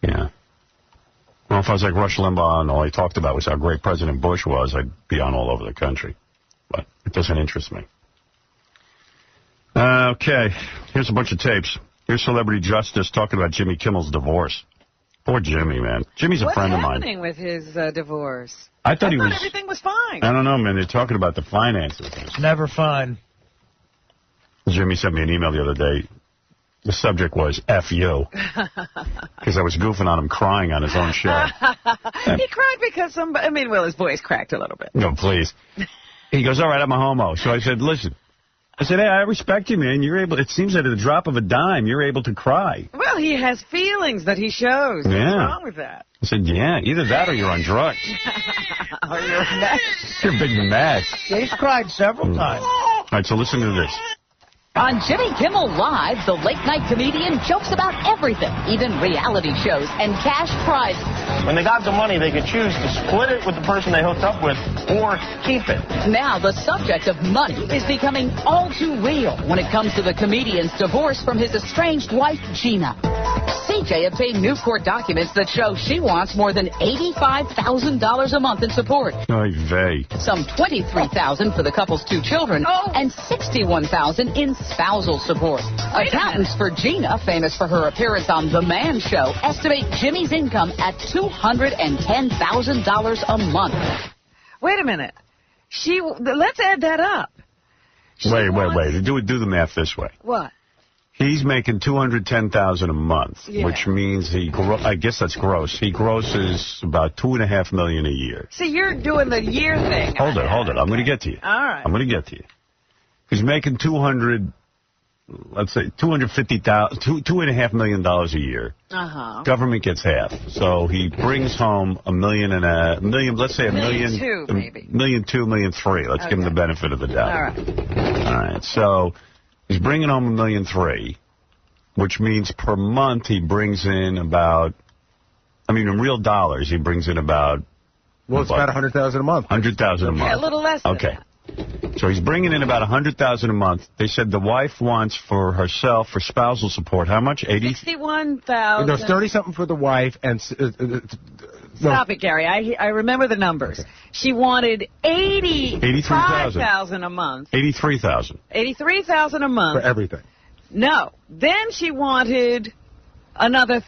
A: Yeah. Well, if I was like Rush Limbaugh and all he talked about was how great President Bush was, I'd be on all over the country. But it doesn't interest me. Okay. Here's a bunch of tapes. Here's Celebrity Justice talking about Jimmy Kimmel's divorce. Poor Jimmy, man. Jimmy's a friend of mine.
E: What's happening with his divorce?
A: I thought
E: everything was fine.
A: I don't know, man. They're talking about the finances.
C: It's never fun.
A: Jimmy sent me an email the other day. The subject was F you. Because I was goofing on him crying on his own show.
E: He cried because somebody, I mean, well, his voice cracked a little bit.
A: No, please. He goes, all right, I'm a homo. So I said, listen. I said, hey, I respect you, man. You're able. It seems that at the drop of a dime, you're able to cry.
E: Well, he has feelings that he shows.
A: Yeah.
E: What's wrong with that?
A: I said, yeah, either that or you're on drugs.
E: Or you're a mess.
A: You're a big mess.
C: Yeah, he's cried several times.
A: All right, so listen to this.
O: On Jimmy Kimmel Live, the late-night comedian jokes about everything, even reality shows and cash prizes.
P: When they got the money, they could choose to split it with the person they hooked up with or keep it.
O: Now, the subject of money is becoming all too real when it comes to the comedian's divorce from his estranged wife, Gina. CJ obtained new court documents that show she wants more than $85,000 a month in support.
A: Oy vey.
O: Some $23,000 for the couple's 2 children and $61,000 in spousal support. Accountants for Gina, famous for her appearance on The Man Show, estimate Jimmy's income at $210,000 a month.
E: Wait a minute. Let's add that up.
A: Wait. Do the math this way.
E: What?
A: He's making $210,000 a month, which means I guess that's gross. He grosses about $2.5 million a year.
E: See, you're doing the year thing.
A: Hold it. I'm going to get to you.
E: All right.
A: I'm going to get to you. He's making $2.5 million a year. Government gets half, so he brings home $1.5 million. Let's say $1 million, maybe $1.2 million, $1.3 million. Let's give him the benefit of the doubt. All right. So he's bringing home $1.3 million, which means per month he brings in about. I mean, in real dollars, he brings in about.
Q: Well, it's about $100,000 a month.
A: $100,000 a month.
E: Yeah, a little less.
A: Okay. So he's bringing in about $100,000 a month. They said the wife wants for herself, for spousal support, how much?
E: $61,000.
Q: No, 30-something for the wife and.
E: Stop it, Gary. I remember the numbers. Okay. She wanted $83,000 a month.
A: $83,000.
E: $83,000 a month
Q: for everything.
E: No. Then she wanted another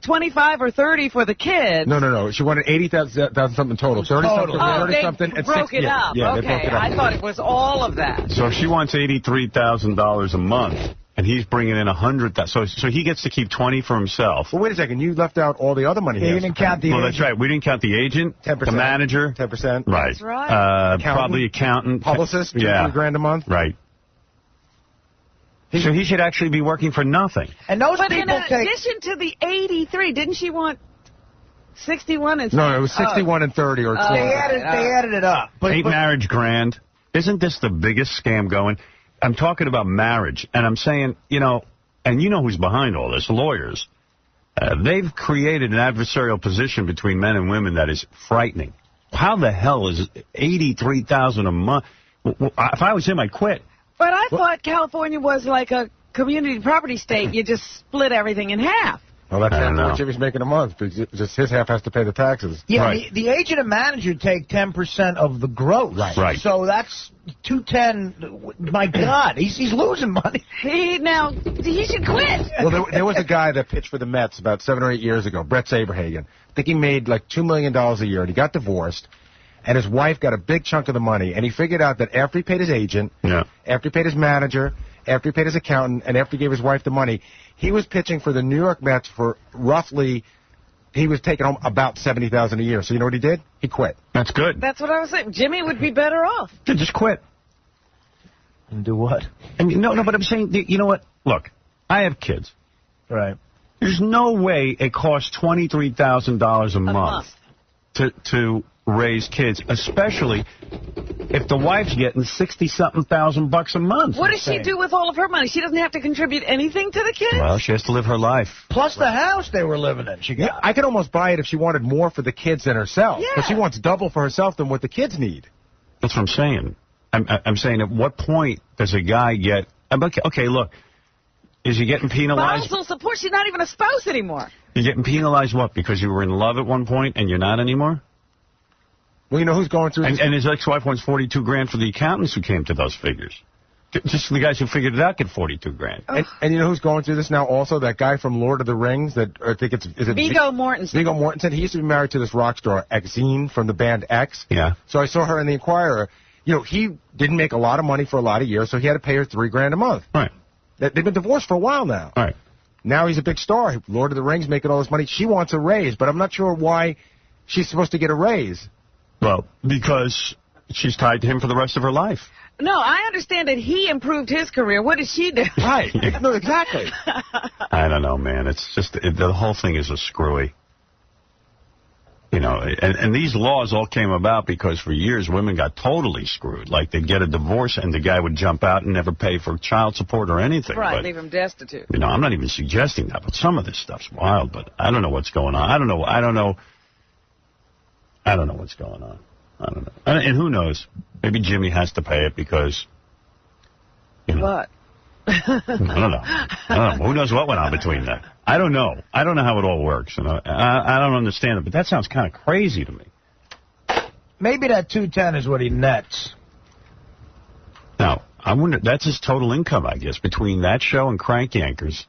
E: 25 or 30 for the kids.
Q: No. She wanted 80,000 something total. 30-something, and
E: broke it up.
Q: Yeah,
E: okay,
Q: they broke it up.
E: I thought it was all of that.
A: So she wants $83,000 a month, and he's bringing in $100,000. So he gets to keep 20 for himself.
Q: Well, wait a second. You left out all the other money.
C: You didn't count the.
A: Well, that's right. We didn't count the agent,
Q: 10%,
A: the manager,
Q: 10%.
A: Right.
E: That's right.
A: Probably accountant,
Q: publicist, $2,000 a month.
A: Right. So he should actually be working for nothing.
C: And those
E: but
C: people
E: in addition to the 83, didn't she want 61 and 30?
Q: No, it was 61 and 30 or 12.
C: They added it up.
A: Ain't marriage grand? Isn't this the biggest scam going? I'm talking about marriage, and I'm saying, and you know who's behind all this, lawyers. They've created an adversarial position between men and women that is frightening. How the hell is $83,000 a month? If I was him, I'd quit.
E: But I thought California was like a community property state. You just split everything in half.
Q: Well, that's what Jimmy's making a month. Just his half has to pay the taxes.
C: Yeah,
A: right.
C: the agent and manager take 10% of the gross.
A: Right.
C: So that's $210. My God, he's losing money.
E: He should quit.
Q: Well, there was a guy that pitched for the Mets about 7 or 8 years ago, Brett Saberhagen. I think he made like $2 million a year, and he got divorced. And his wife got a big chunk of the money, and he figured out that after he paid his agent, after he paid his manager, after he paid his accountant, and after he gave his wife the money, he was pitching for the New York Mets for roughly, he was taking home about $70,000 a year. So you know what he did? He quit.
A: That's good.
E: That's what I was saying. Jimmy would be better off.
A: Just quit.
C: And do what?
A: No, but I'm saying, you know what? Look, I have kids.
C: Right.
A: There's no way it costs $23,000 a month to raise kids, especially if the wife's getting $60-something thousand bucks a month.
E: What does she do with all of her money? She doesn't have to contribute anything to the kids?
A: Well, she has to live her life.
C: Plus the house they were living in. She got.
Q: Yeah, I could almost buy it if she wanted more for the kids than herself. But she wants double for herself than what the kids need.
A: That's what I'm saying. I'm saying, at what point does a guy get... Okay, look. Is he getting penalized?
E: Spousal support. She's not even a spouse anymore.
A: You're getting penalized what? Because you were in love at one point and you're not anymore?
Q: Well, you know who's going through this?
A: And his ex-wife wants $42,000 for the accountants who came to those figures. Just the guys who figured it out get $42,000.
Q: And you know who's going through this now also? That guy from Lord of the Rings, is it
E: Viggo Mortensen.
Q: Viggo Mortensen. He used to be married to this rock star, Exene, from the band X.
A: Yeah.
Q: So I saw her in the Inquirer. He didn't make a lot of money for a lot of years, so he had to pay her $3,000 a month.
A: Right.
Q: They've been divorced for a while now.
A: Right.
Q: Now he's a big star. Lord of the Rings, making all this money. She wants a raise, but I'm not sure why she's supposed to get a raise.
A: Well, because she's tied to him for the rest of her life.
E: No, I understand that he improved his career. What did she do?
Q: Right. No, exactly.
A: I don't know, man. It's just, the whole thing is a screwy. And these laws all came about because for years women got totally screwed. Like, they'd get a divorce and the guy would jump out and never pay for child support or anything.
E: Right,
A: but,
E: leave him destitute.
A: I'm not even suggesting that, but some of this stuff's wild. But I don't know what's going on. I don't know what's going on. I don't know. And who knows? Maybe Jimmy has to pay it because,
E: What?
A: I don't know. Who knows what went on between that? I don't know. I don't know how it all works. I don't understand it, but that sounds kind of crazy to me.
C: Maybe that $210 is what he nets.
A: Now, I wonder, that's his total income, I guess, between that show and Crank Yankers.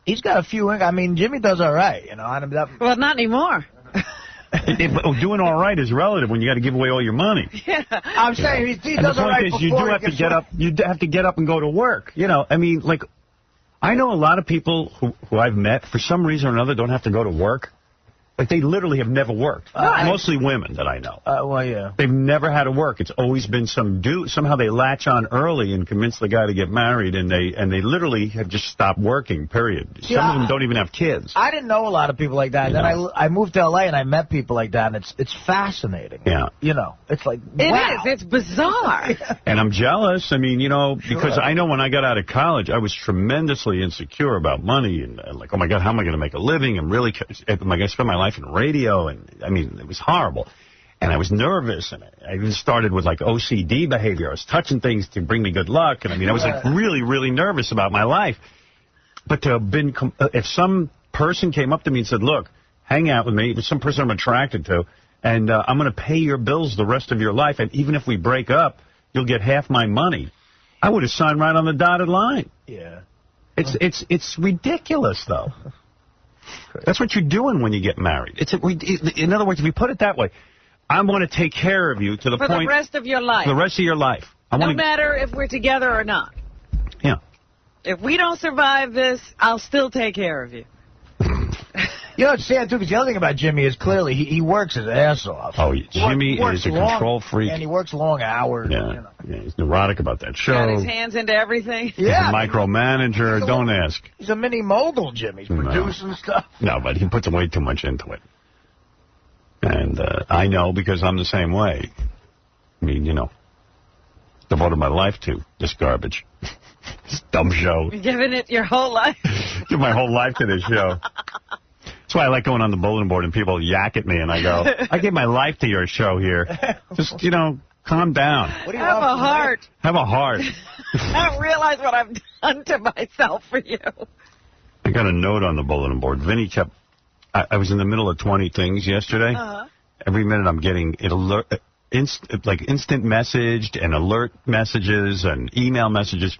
C: He's got a few. I mean, Jimmy does all right, you know.
E: Well, not anymore.
A: Doing all right is relative when you got to give away all your money.
E: Yeah.
C: I'm saying he does all right before
A: you do have to get up. You have to get up and go to work. You know, I mean, like, I know a lot of people who I've met, for some reason or another, don't have to go to work. Like, they literally have never worked. Mostly women that I know.
C: Well, yeah.
A: They've never had to work. It's always been some dude. Somehow they latch on early and convince the guy to get married, and they literally have just stopped working, period.
C: Yeah.
A: Some of them don't even have kids.
C: I didn't know a lot of people like that. And then I moved to L.A. and I met people like that, and it's fascinating.
A: Yeah.
C: You know, it's like,
E: It
C: wow.
E: is. It's bizarre.
A: And I'm jealous. I mean, you know, because I know when I got out of college, I was tremendously insecure about money and like, oh, my God, how am I going to make a living? Am I going to spend my life in radio? And, I mean, it was horrible. And I was nervous, and I even started with, like, OCD behavior. I was touching things to bring me good luck. And, I mean, I was, like, really, really nervous about my life. But to have been, if some person came up to me and said, look, hang out with me, there's some person I'm attracted to, and I'm going to pay your bills the rest of your life, and even if we break up, you'll get half my money, I would have signed right on the dotted line.
C: Yeah.
A: It's ridiculous, though. That's what you're doing when you get married. In other words, if you put it that way, I want to take care of you to the point...
E: For the rest of your life.
A: For the rest of your life.
E: No matter if we're together or not.
A: Yeah.
E: If we don't survive this, I'll still take care of you.
C: You know, it's sad, too, because the other thing about Jimmy is clearly he works his ass off.
A: Oh, Jimmy is a control freak.
C: And he works long hours.
A: Yeah,
C: you know.
A: yeah, he's neurotic about that show.
E: Got his hands into everything.
C: Yeah.
A: He's a micromanager. Don't ask.
C: He's a mini mogul, Jimmy. He's producing stuff.
A: No, but he puts way too much into it. And I know because I'm the same way. I mean, you know, devoted my life to this garbage. This dumb show.
E: You're giving it your whole life.
A: Give my whole life to this show. That's why I like going on the bulletin board and people yak at me and I go, I gave my life to your show here. Just, you know, calm down.
E: Have a heart.
A: Have a heart.
E: I don't realize what I've done to myself for you.
A: I got a note on the bulletin board. Vinny kept... I was in the middle of 20 things yesterday. Every minute I'm getting instant messaged and alert messages and email messages.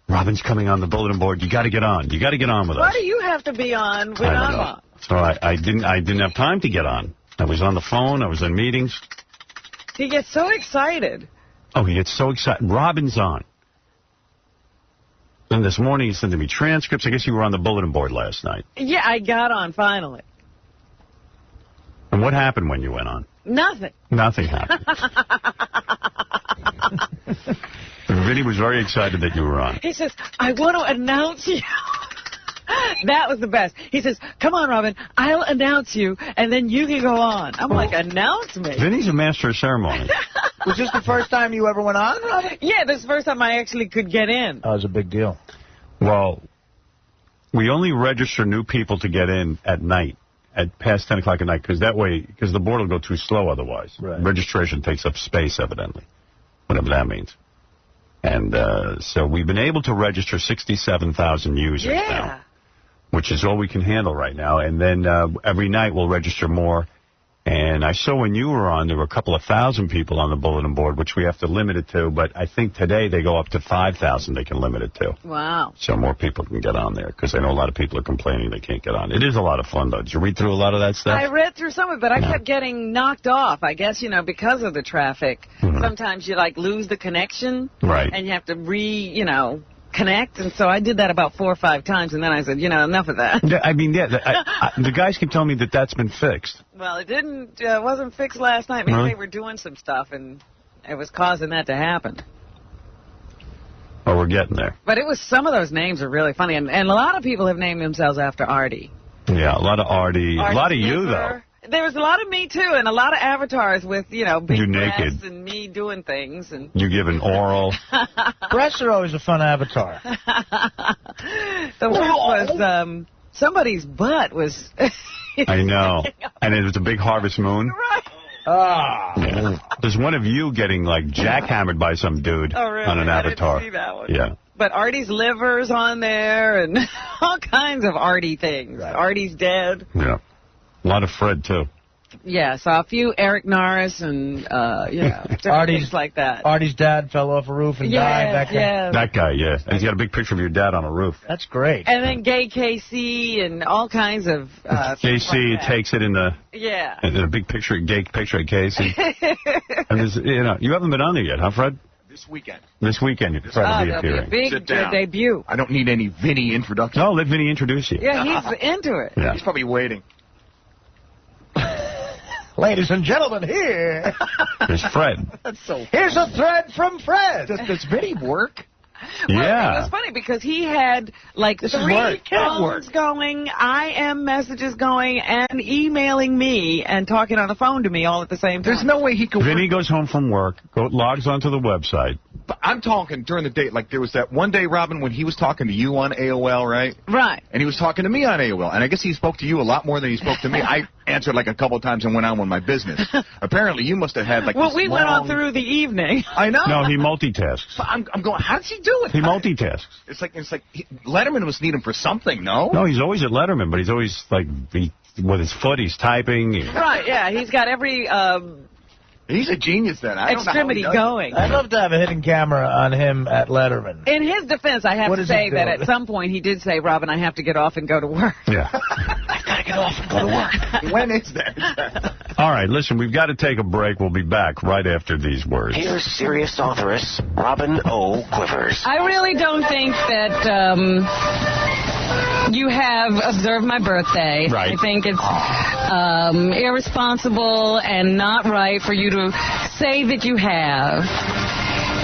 A: Robin's coming on the bulletin board. You got to get on. You got to get on with us.
E: Why do you have to be on when I'm on?
A: So I didn't have time to get on. I was on the phone. I was in meetings.
E: He gets so excited.
A: Oh, he gets so excited. Robin's on. Then this morning he sent me transcripts. I guess you were on the bulletin board last night.
E: Yeah, I got on finally.
A: And what happened when you went on?
E: Nothing.
A: Nothing happened. Vinny was very excited that you were on.
E: He says, I want to announce you. That was the best. He says, come on, Robin, I'll announce you, and then you can go on. I'm like, announce me?
A: Vinny's a master of ceremony.
C: Was this the first time you ever went on, Robin?
E: Yeah, this is the first time I actually could get in.
C: That was a big deal.
A: Well, we only register new people to get in at night, at past 10 o'clock at night, because the board will go too slow otherwise.
C: Right.
A: Registration takes up space, evidently, whatever that means. And so we've been able to register 67,000 users now, which is all we can handle right now. And then every night we'll register more. And I saw when you were on, there were a couple of thousand people on the bulletin board, which we have to limit it to. But I think today they go up to 5,000 they can limit it to.
E: Wow.
A: So more people can get on there, because I know a lot of people are complaining they can't get on. It is a lot of fun, though. Did you read through a lot of that stuff?
E: I read through some of it, but I kept getting knocked off, I guess, you know, because of the traffic. Sometimes you, like, lose the connection.
A: Right.
E: And you have to connect, and so I did that about 4 or 5 times, and then I said, enough of that.
A: Yeah, I mean, the guys keep telling me that that's been fixed.
E: Well, it wasn't fixed last night. Maybe they were doing some stuff, and it was causing that to happen.
A: Oh, we're getting there.
E: But some of those names are really funny, and a lot of people have named themselves after Artie.
A: Yeah, a lot of Artie. A lot of you, though.
E: There was a lot of me, too, and a lot of avatars with, big
A: you
E: breasts
A: naked.
E: and me doing things. And
A: You giving oral.
C: Breasts are always a fun avatar.
E: The worst was somebody's butt was...
A: I know. And it was a big harvest moon.
E: Right.
A: Yeah. There's one of you getting, like, jackhammered by some dude on an avatar.
E: I didn't see that one.
A: Yeah.
E: But Artie's liver's on there and all kinds of Artie things. Right. Artie's dead.
A: Yeah. A lot of Fred, too.
E: saw a few Eric Norris and, different things like that.
C: Artie's dad fell off a roof and died. That guy.
E: Yeah.
A: That guy, yeah. And he's got a big picture of your dad on a roof.
C: That's great.
E: And then Gay KC and all kinds of
A: KC
E: like
A: takes it in the...
E: Yeah.
A: In a big picture, gay picture of Casey. And there's, you haven't been on there yet, huh, Fred?
R: This weekend.
A: This weekend, you're trying to be appearing.
E: Be a big debut.
R: I don't need any Vinny introduction.
A: No, let Vinny introduce you.
E: Yeah, he's into it.
A: Yeah.
R: He's probably waiting.
C: Ladies and gentlemen, here.
A: There's Fred.
C: Here's a thread from Fred.
R: Does Vinny work?
E: Well,
A: Yeah.
E: it was funny because he had like
C: This is
E: 3
C: work.
E: phones going, IM messages going, and emailing me and talking on the phone to me all at the same time.
R: There's no way he could
A: Vinny goes home from work, logs onto the website.
R: But I'm talking during the day. Like, there was that one day, Robin, when he was talking to you on AOL, right?
E: Right.
R: And he was talking to me on AOL. And I guess he spoke to you a lot more than he spoke to me. I answered like a couple of times and went on with my business. Apparently, you must have had like
E: Well,
R: this
E: we went on
R: long-
E: through the evening.
R: I know.
A: No, he multitasks.
R: But I'm going, how does he do it?
A: He multitasks.
R: It's like Letterman was needing for something, no?
A: No, he's always at Letterman, but he's always, like, with his foot, he's typing.
E: Right, yeah. He's got every
R: He's a genius then. I don't know how he
E: extremity
R: does it.
E: going.
C: I'd love to have a hidden camera on him at Letterman.
E: In his defense, I have
C: What
E: to
C: does he
E: say
C: do?
E: that at some point he did say, Robin, I have to get off and go to work.
A: Yeah.
R: I gotta get off and go to work. When is that?
A: All right, listen, we've got to take a break. We'll be back right after these words.
B: Here's serious authoress Robin O. Quivers.
O: I really don't think that you have observed my birthday.
A: Right.
O: I think it's irresponsible and not right for you to say that you have.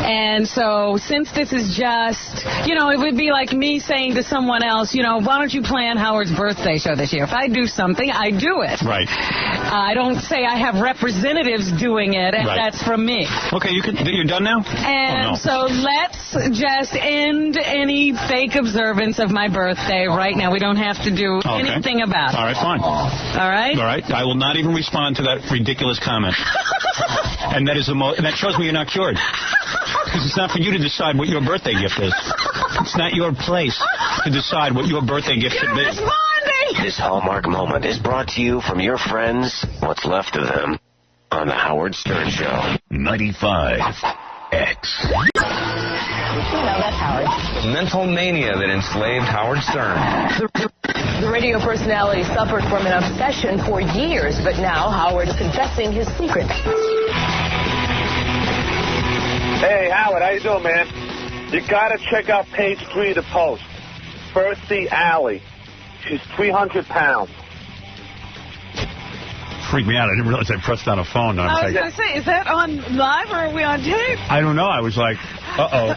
O: And so, since this is just, it would be like me saying to someone else, why don't you plan Howard's birthday show this year? If I do something, I do it.
A: Right.
O: I don't say I have representatives doing it, and
A: Right.
O: that's from me.
A: Okay, you're done now?
O: And so let's just end any fake observance of my birthday right now. We don't have to do anything about it.
S: All right, fine.
O: All right?
S: All right. I will not even respond to that ridiculous comment. And that is that shows me you're not cured. Because it's not for you to decide what your birthday gift is. It's not your place to decide what your birthday gift should be.
B: This Hallmark moment is brought to you from your friends, what's left of them, on The Howard Stern Show.
T: 95X. The mental mania that enslaved Howard Stern.
U: The radio personality suffered from an obsession for years, but now Howard is confessing his secret.
K: Hey, Howard, how you doing, man? You gotta check out page 3 of the Post. Thirsty Alley. She's 300 pounds.
A: Freaked me out. I didn't realize I pressed on a phone.
E: I was going to say, is that on live or are we on tape?
A: I don't know. I was like, uh-oh.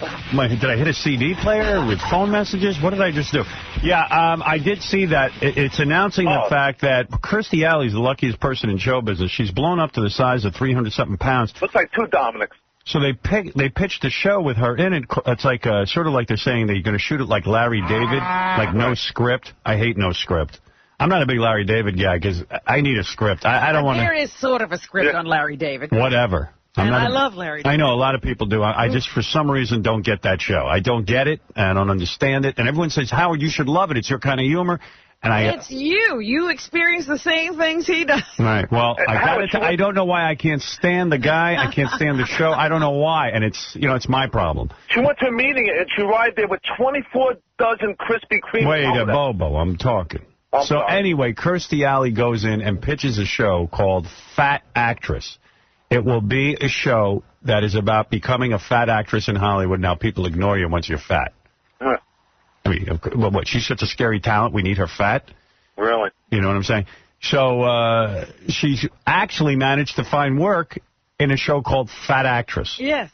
A: Did I hit a CD player with phone messages? What did I just do? Yeah, I did see that. It's announcing the fact that Kirstie Alley's the luckiest person in show business. She's blown up to the size of 300-something pounds.
K: Looks like 2 Dominics.
A: So they pitched a show with her in it. It's like sort of like they're saying they're going to shoot it like Larry David, like no script. I hate no script. I'm not a big Larry David guy because I need a script. I don't want to.
E: There is sort of a script on Larry David.
A: Whatever.
E: I love Larry David.
A: I know a lot of people do. I just, for some reason, don't get that show. I don't get it. I don't understand it. And everyone says, Howard, you should love it. It's your kind of humor. And
E: it's you. You experience the same things he does.
A: Right. Well, I don't know why I can't stand the guy. I can't stand the show. I don't know why. And it's my problem.
K: She went to a meeting and she arrived there with 24 dozen Krispy Kreme.
A: Wait, Bobo, I'm talking. Anyway, Kirstie Alley goes in and pitches a show called Fat Actress. It will be a show that is about becoming a fat actress in Hollywood. Now, people ignore you once you're fat. I mean, what? She's such a scary talent. We need her fat.
K: Really?
A: You know what I'm saying? So she's actually managed to find work in a show called Fat Actress.
E: Yes.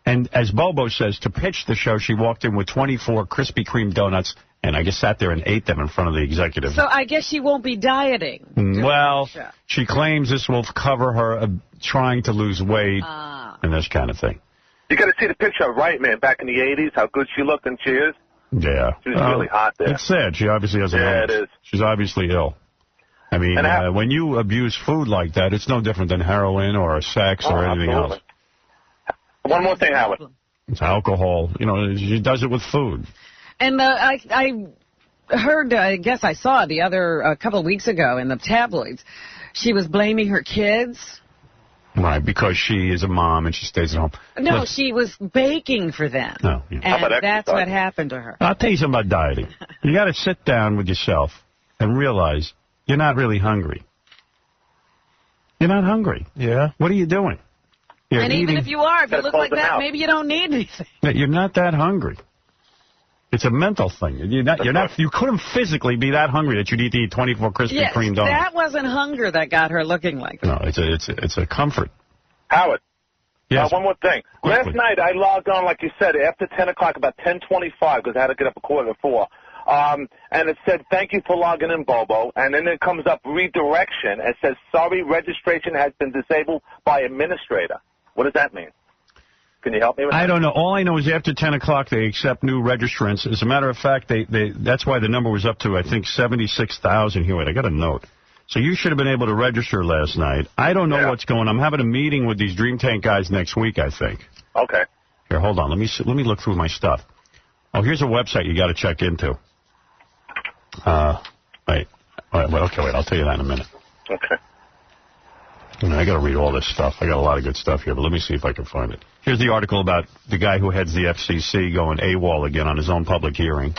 A: And as Bobo says, to pitch the show, she walked in with 24 Krispy Kreme donuts, and I guess sat there and ate them in front of the executive.
E: So I guess she won't be dieting.
A: Well, she claims this will cover her trying to lose weight and this kind of thing.
K: You got to see the picture of Right Man back in the 80s, how good she looked and she is.
A: Yeah.
K: She was really hot there.
A: It's sad. She obviously has
K: it is.
A: She's obviously ill. I mean, when you abuse food like that, it's no different than heroin or sex or anything else.
K: One more thing, Howard.
A: It's alcohol. She does it with food.
E: And I heard, I guess I saw a couple of weeks ago in the tabloids, she was blaming her kids.
A: Right, because she is a mom and she stays at home.
E: No, she was baking for them.
A: No, yeah.
E: And that's what happened to her.
A: I'll tell you something about dieting. You got to sit down with yourself and realize you're not really hungry. You're not hungry.
Q: Yeah.
A: What are you doing? You're
E: and even if you are, if you look like that, maybe you don't need anything.
A: You're not that hungry. It's a mental thing. You couldn't physically be that hungry that you'd eat 24 Krispy Kreme donuts.
E: That wasn't hunger that got her looking like that.
A: No, it's a comfort.
K: Howard.
A: Yes.
K: One more thing.
A: Quickly.
K: Last night I logged on, like you said, after 10 o'clock, about 10:25, because I had to get up a quarter to 4. And it said, thank you for logging in, Bobo. And then it comes up redirection. It says, sorry, registration has been disabled by administrator. What does that mean? Can you help me with that?
A: I don't know. All I know is after 10 o'clock they accept new registrants. As a matter of fact, that's why the number was up to, I think, 76,000. Here, wait, I got a note. So you should have been able to register last night. I don't know what's going on. I'm having a meeting with these Dream Tank guys next week, I think.
K: Okay.
A: Here, hold on. Let me look through my stuff. Oh, here's a website you got to check into. Wait. Okay, I'll tell you that in a minute.
K: Okay.
A: I got to read all this stuff. I got a lot of good stuff here, but let me see if I can find it. Here's the article about the guy who heads the FCC going AWOL again on his own public hearing.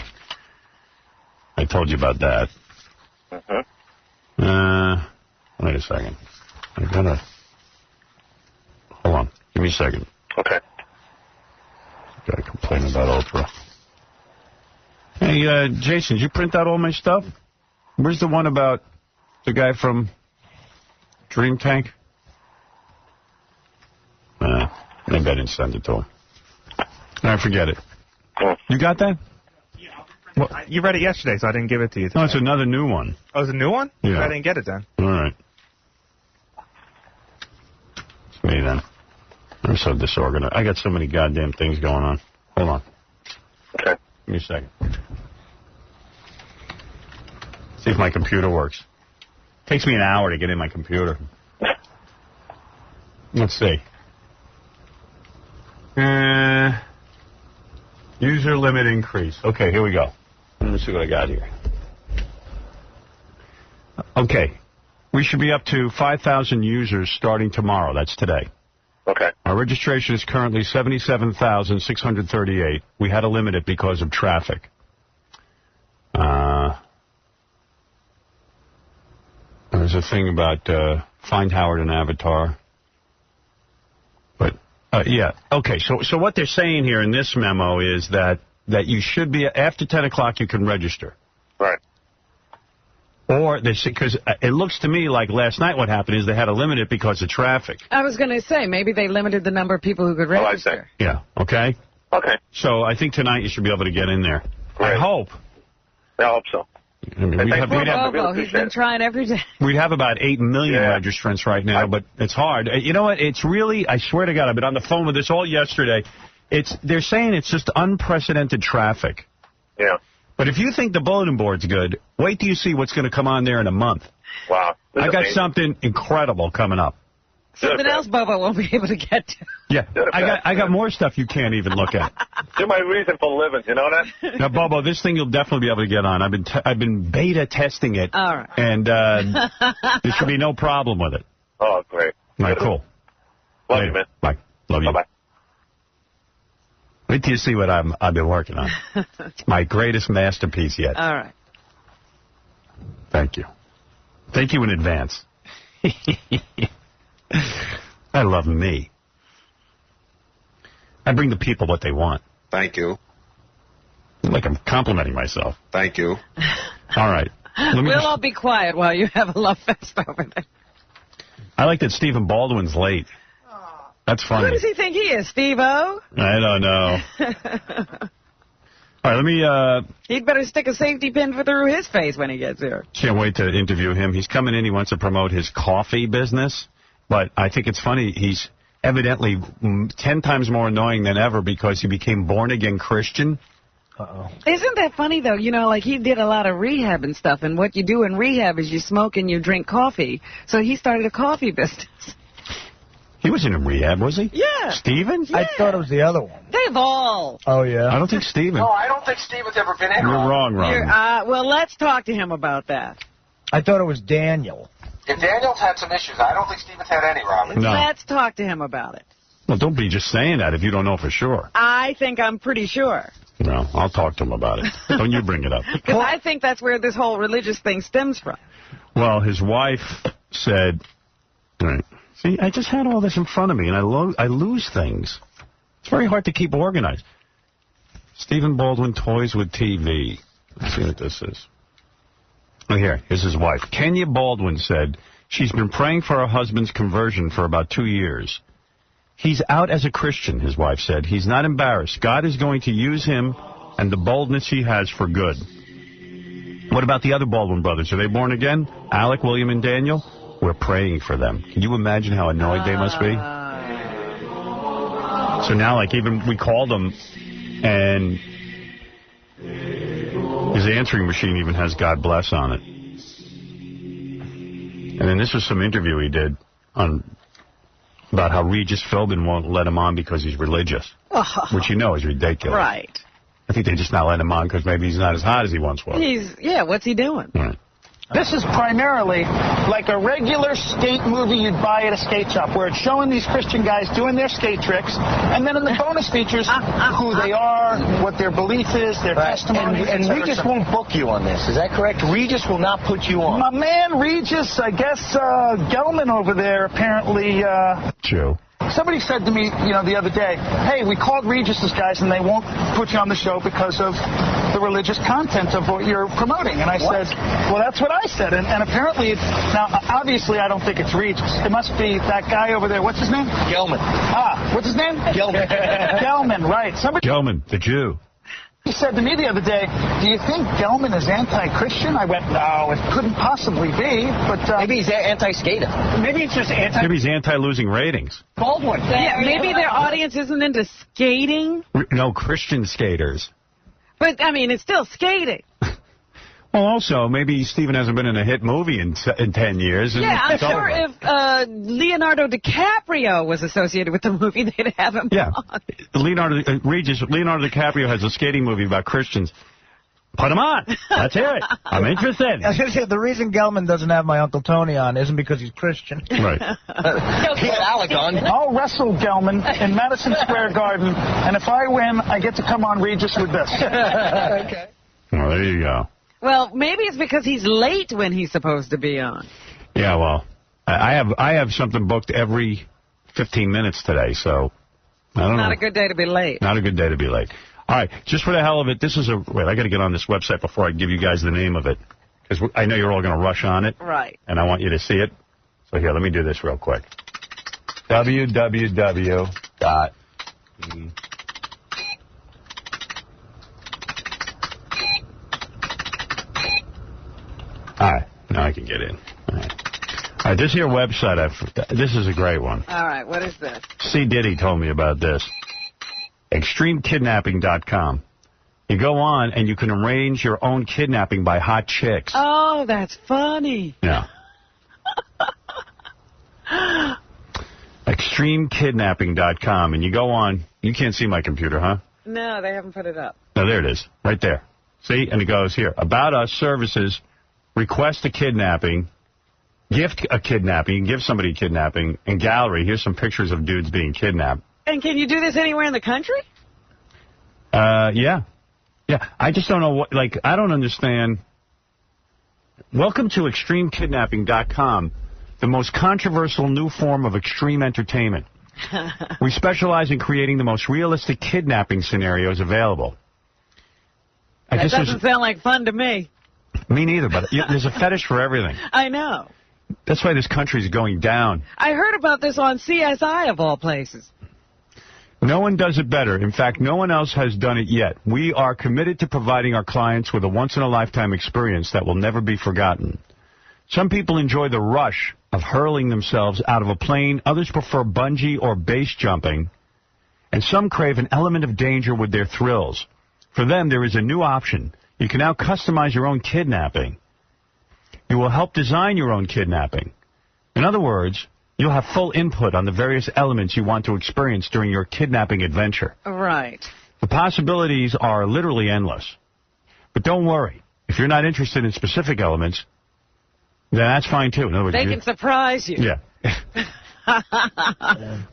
A: I told you about that. Wait a second. I gotta... Hold on. Give me a second.
K: Okay.
A: Gotta complain about Oprah. Hey, Jason, did you print out all my stuff? Where's the one about the guy from Dream Tank? Maybe I didn't send it to him. I forget it. You got that?
G: Well, you read it yesterday, so I didn't give it to you today.
A: No, it's another new one.
G: Oh, it's a new one?
A: Yeah.
G: I didn't get it then.
A: All right. It's me then. I'm so disorganized. I got so many goddamn things going on. Hold on.
K: Okay.
A: Give me a second. See if my computer works. Takes me an hour to get in my computer. Let's see. User limit increase. Okay, here we go. Let me see what I got here. Okay. We should be up to 5,000 users starting tomorrow. That's today.
K: Okay.
A: Our registration is currently 77,638. We had to limit it because of traffic. There's a thing about find Howard an avatar. But, yeah. Okay, so what they're saying here in this memo is that you should be, after 10 o'clock, you can register.
K: Right.
A: Or they say, because it looks to me like last night what happened is they had to limit it because of traffic.
E: I was going to say, maybe they limited the number of people who could register.
A: Yeah, okay?
K: Okay.
A: So I think tonight you should be able to get in there.
K: Great.
A: I hope.
K: I hope so.
A: I mean,
E: he's been trying every day.
A: We'd have about 8 million registrants right now, but it's hard. You know what? It's really, I swear to God, I've been on the phone with this all yesterday. They're saying it's just unprecedented traffic.
K: Yeah.
A: But if you think the bulletin board's good, wait till you see what's going to come on there in a month.
K: Wow.
A: I got something incredible coming up.
E: Something else Bobo won't be able to get to.
A: Yeah, I got more stuff you can't even look at.
K: You're my reason for living, you know that?
A: Now, Bobo, this thing you'll definitely be able to get on. I've been beta testing it.
E: All right.
A: And there should be no problem with it.
K: Oh, great.
A: All right, cool.
K: Love you, man.
A: Bye. Love you.
K: Bye-bye.
A: Wait till you see what I've been working on. It's my greatest masterpiece yet.
E: All right.
A: Thank you. Thank you in advance. I love me. I bring the people what they want.
V: Thank you.
A: Like I'm complimenting myself.
V: Thank you.
A: All right.
E: We'll all be quiet while you have a love fest over there.
A: I like that Stephen Baldwin's late. That's funny.
E: Who does he think he is, Steve-O?
A: I don't know. All right, let me...
E: He'd better stick a safety pin through his face when he gets here.
A: Can't wait to interview him. He's coming in. He wants to promote his coffee business. But I think it's funny. He's evidently 10 times more annoying than ever because he became born-again Christian.
Q: Uh-oh.
E: Isn't that funny, though? You know, like he did a lot of rehab and stuff. And what you do in rehab is you smoke and you drink coffee. So he started a coffee business.
A: He wasn't in rehab, was he?
E: Yeah.
A: Steven?
E: Yeah.
Q: I thought it was the other one.
E: They've all.
Q: Oh, yeah?
A: I don't think Steven.
I: No, I don't think Steven's ever been in.
A: You're wrong, Ron.
E: Well, let's talk to him about that.
Q: I thought it was Daniel.
H: If Daniel's had some issues, I don't think Stephen's had any, Robin.
A: No.
E: Let's talk to him about it.
A: Well, don't be just saying that if you don't know for sure.
E: I think I'm pretty sure.
A: No, I'll talk to him about it. Don't you bring it up.
E: Because I think that's where this whole religious thing stems from.
A: Well, his wife said, right, see, I just had all this in front of me, and I lose things. It's very hard to keep organized. Stephen Baldwin toys with TV. Let's see what this is. Oh, here's his wife. Kenya Baldwin said she's been praying for her husband's conversion for about 2 years. He's out as a Christian, his wife said. He's not embarrassed. God is going to use him and the boldness he has for good. What about the other Baldwin brothers? Are they born again? Alec, William, and Daniel? We're praying for them. Can you imagine how annoyed they must be? So now, like, even we called him, and his answering machine even has God bless on it. And then this was some interview he did about how Regis Philbin won't let him on because he's religious, which you know is ridiculous.
E: Right.
A: I think they just not let him on because maybe he's not as hot as he once was.
E: What's he doing?
A: Right.
V: This is primarily like a regular skate movie you'd buy at a skate shop, where it's showing these Christian guys doing their skate tricks, and then in the bonus features, who they are, what their belief is, their testimony.
P: And Regis won't book you on this, is that correct? Regis will not put you on.
V: My man Regis, I guess Gelman over there apparently...
A: Joe.
V: Somebody said to me, the other day, hey, we called Regis's guys and they won't put you on the show because of the religious content of what you're promoting. And I said, well, that's what I said. And apparently, now, obviously, I don't think it's Regis. It must be that guy over there. What's his name?
P: Gelman.
V: What's his name?
P: Gelman.
V: Gelman, right.
A: Gelman, the Jew.
V: He said to me the other day, do you think Gelman is anti-Christian? I went, no, it couldn't possibly be. But
P: maybe he's anti-skater.
V: Maybe it's just
A: Maybe he's anti-losing ratings.
V: Baldwin.
E: Yeah, maybe their audience isn't into skating.
A: No, Christian skaters.
E: But, I mean, it's still skating.
A: Well, also, maybe Stephen hasn't been in a hit movie in 10 years.
E: Yeah, I'm sure if Leonardo DiCaprio was associated with the movie, they'd have him on.
A: Leonardo DiCaprio has a skating movie about Christians. Put him on. Let's hear it. I'm interested.
C: I was going to say, the reason Gelman doesn't have my Uncle Tony on isn't because he's Christian.
A: Right.
P: He had Alec on.
V: I'll wrestle Gelman in Madison Square Garden, and if I win, I get to come on Regis with this.
P: Okay.
A: Well, there you go.
E: Well, maybe it's because he's late when he's supposed to be on.
A: Yeah, well, I have something booked every 15 minutes today, so I don't know.
E: Not a good day to be late.
A: Not a good day to be late. All right, just for the hell of it, this is wait, I got to get on this website before I give you guys the name of it, because I know you're all going to rush on it.
E: Right.
A: And I want you to see it. So here, let me do this real quick. www. All right, now I can get in. All right, this here website, this is a great one.
E: All right, what is this?
A: C. Diddy told me about this. ExtremeKidnapping.com. You go on and you can arrange your own kidnapping by hot chicks.
E: Oh, that's funny.
A: Yeah. ExtremeKidnapping.com. And you go on. You can't see my computer, huh?
E: No, they haven't put it up.
A: No, there it is. Right there. See? And it goes here. About us, services, request a kidnapping, gift a kidnapping, give somebody a kidnapping, and gallery. Here's some pictures of dudes being kidnapped.
E: And can you do this anywhere in the country?
A: Yeah. Yeah, I just don't know what, I don't understand. Welcome to ExtremeKidnapping.com, the most controversial new form of extreme entertainment. We specialize in creating the most realistic kidnapping scenarios available.
E: That doesn't sound like fun to me.
A: Me neither, but there's a fetish for everything.
E: I know.
A: That's why this country's going down.
E: I heard about this on CSI, of all places.
A: No one does it better. In fact, no one else has done it yet. We are committed to providing our clients with a once-in-a-lifetime experience that will never be forgotten. Some people enjoy the rush of hurling themselves out of a plane. Others prefer bungee or base jumping. And some crave an element of danger with their thrills. For them, there is a new option. You can now customize your own kidnapping. You will help design your own kidnapping. In other words, you'll have full input on the various elements you want to experience during your kidnapping adventure.
E: Right.
A: The possibilities are literally endless. But don't worry. If you're not interested in specific elements, Yeah, that's fine, too. In other words,
E: They can surprise you.
A: Yeah.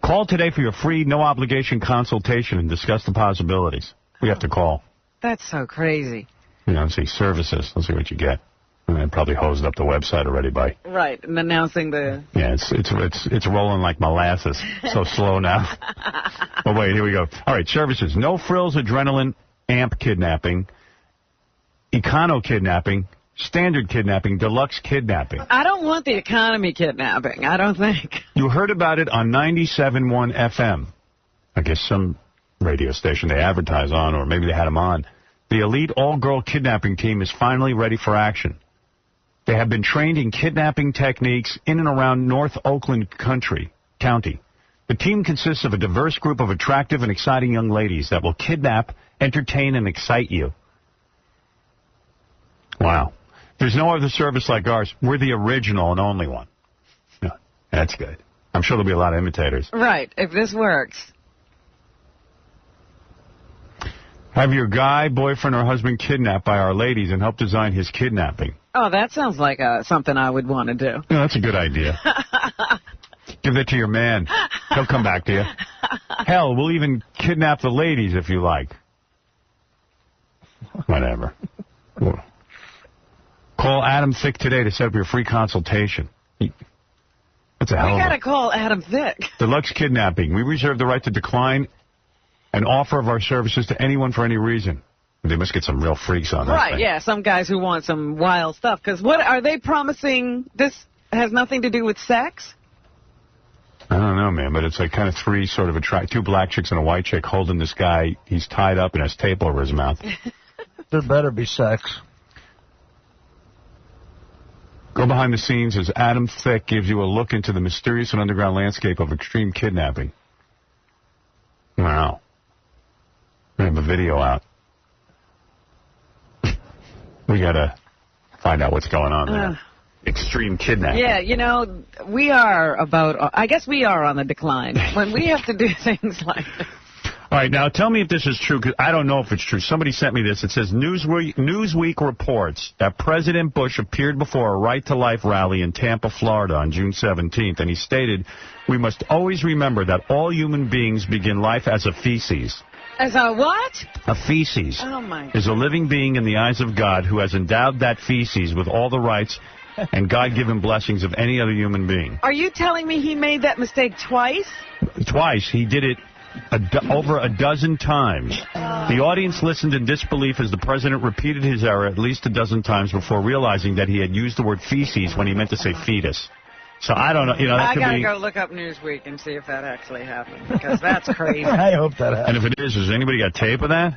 A: Call today for your free, no-obligation consultation and discuss the possibilities. We have to call.
E: That's so crazy.
A: You know, see services. Let's see what you get. And they probably hosed up the website already by...
E: Right, and announcing the...
A: Yeah, it's rolling like molasses. So slow now. Oh, wait, here we go. All right, services. No frills, adrenaline, amp kidnapping, econo kidnapping, standard kidnapping, deluxe kidnapping.
E: I don't want the economy kidnapping, I don't think.
A: You heard about it on 97.1 FM. I guess some radio station they advertise on, or maybe they had them on. The elite all-girl kidnapping team is finally ready for action. They have been trained in kidnapping techniques in and around North Oakland County. The team consists of a diverse group of attractive and exciting young ladies that will kidnap, entertain, and excite you. Wow. There's no other service like ours. We're the original and only one. Yeah, that's good. I'm sure there'll be a lot of imitators.
E: Right, if this works.
A: Have your guy, boyfriend, or husband kidnapped by our ladies and help design his kidnapping.
E: Oh, that sounds like something I would want to do.
A: Yeah, that's a good idea. Give that to your man. He'll come back to you. Hell, we'll even kidnap the ladies if you like. Whatever. Call Adam Thicke today to set up your free consultation. That's a hell of a...
E: We got to call Adam Thicke.
A: Deluxe kidnapping. We reserve the right to decline an offer of our services to anyone for any reason. They must get some real freaks on that
E: Right,
A: thing.
E: yeah, some guys who want some wild stuff. Because what are they promising? This has nothing to do with sex?
A: I don't know, man, but it's like kind of three sort of two black chicks and a white chick holding this guy. He's tied up and has tape over his mouth.
C: There better be sex.
A: Go behind the scenes as Adam Thicke gives you a look into the mysterious and underground landscape of extreme kidnapping. Wow. We have a video out. We got to find out what's going on there. Extreme kidnapping.
E: Yeah, you know, we are I guess we are on the decline when we have to do things like this.
A: All right, now tell me if this is true, because I don't know if it's true. Somebody sent me this. It says Newsweek reports that President Bush appeared before a Right to Life rally in Tampa, Florida on June 17th, and he stated, "We must always remember that all human beings begin life as a feces."
E: As a what?
A: A feces
E: Oh, my God.
A: is a living being in the eyes of God who has endowed that feces with all the rights and God-given blessings of any other human being.
E: Are you telling me he made that mistake twice?
A: Twice. He did it over a dozen times. The audience listened in disbelief as the president repeated his error at least a dozen times before realizing that he had used the word feces when he meant to say fetus. So I don't know. You know, that
E: I
A: could
E: got to
A: be...
E: go look up Newsweek and see if that actually happened, because that's crazy.
C: I hope that happens.
A: And if it is, has anybody got tape of that?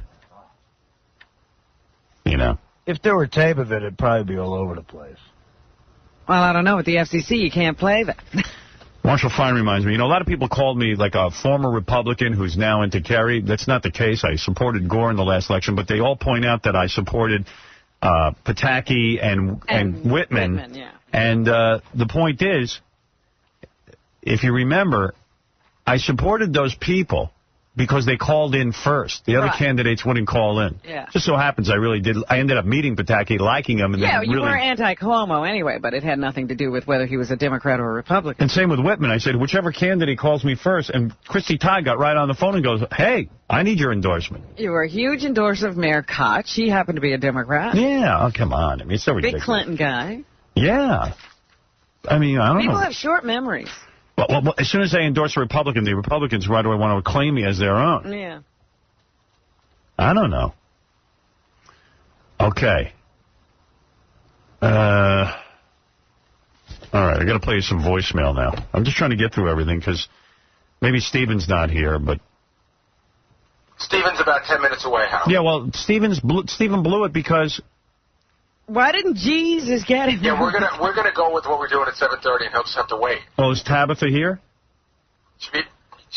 A: You know.
C: If there were tape of it, it'd probably be all over the place.
E: Well, I don't know. With the FCC, you can't play that.
A: Marshall Fine reminds me, you know, a lot of people called me like a former Republican who's now into Kerry. That's not the case. I supported Gore in the last election, but they all point out that I supported Pataki and Whitman.
E: Yeah.
A: And the point is, if you remember, I supported those people because they called in first. The other candidates wouldn't call in.
E: Yeah.
A: Just so happens I really did. I ended up meeting Pataki, liking him. And
E: Yeah,
A: then
E: you
A: really...
E: were anti-Cuomo anyway, but it had nothing to do with whether he was a Democrat or a Republican.
A: And same with Whitman. I said, whichever candidate calls me first. And Christy Todd got right on the phone and goes, hey, I need your endorsement.
E: You were a huge endorser of Mayor Koch. He happened to be a Democrat.
A: Yeah, oh, come on. I mean, it's so ridiculous.
E: Big Clinton guy.
A: Yeah. I mean, I don't know.
E: People have short memories.
A: Well, as soon as I endorse a Republican, the Republicans right away want to claim me as their own.
E: Yeah.
A: I don't know. Okay. All right, I got to play you some voicemail now. I'm just trying to get through everything because maybe Steven's not here, but...
H: Steven's about 10 minutes away, Howard.
A: Yeah, well, Steven blew it because...
E: Why didn't Jesus get him?
H: Yeah, we're gonna go with what we're doing at 7:30, and he'll just have to wait.
A: Oh, is Tabitha here?
H: She'll be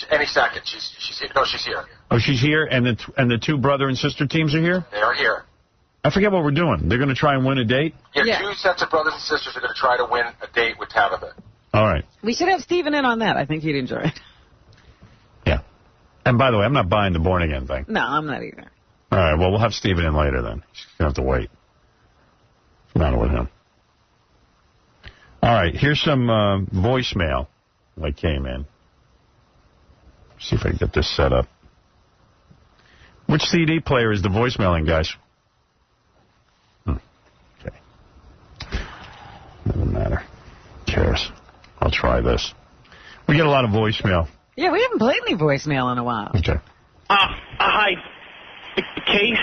H: any second. She's here. No, she's here.
A: Oh, she's here, and the two brother and sister teams are here?
H: They are here.
A: I forget what we're doing. They're going to try and win a date?
H: Yeah, 2 sets of brothers and sisters are going to try to win a date with Tabitha.
A: All right.
E: We should have Steven in on that. I think he'd enjoy it.
A: Yeah. And by the way, I'm not buying the born again thing.
E: No, I'm not either.
A: All right, well, we'll have Steven in later then. He's going to have to wait. What's the matter with him? All right, here's some voicemail that came in. See if I can get this set up. Which CD player is the voicemailing, guys? Okay. Doesn't matter. Who cares? I'll try this. We get a lot of voicemail.
E: Yeah, we haven't played any voicemail in a while.
A: Okay.
D: Hi. Case,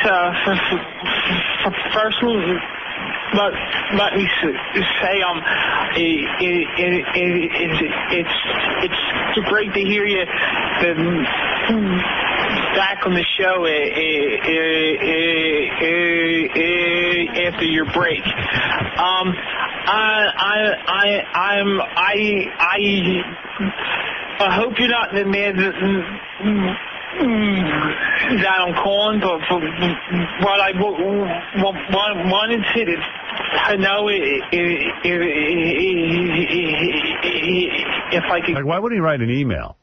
D: first let me say, it's great to hear you back on the show after your break. I hope you're not the man that I'm calling, but what I wanted to know if I could.
A: Like, why wouldn't he write an email?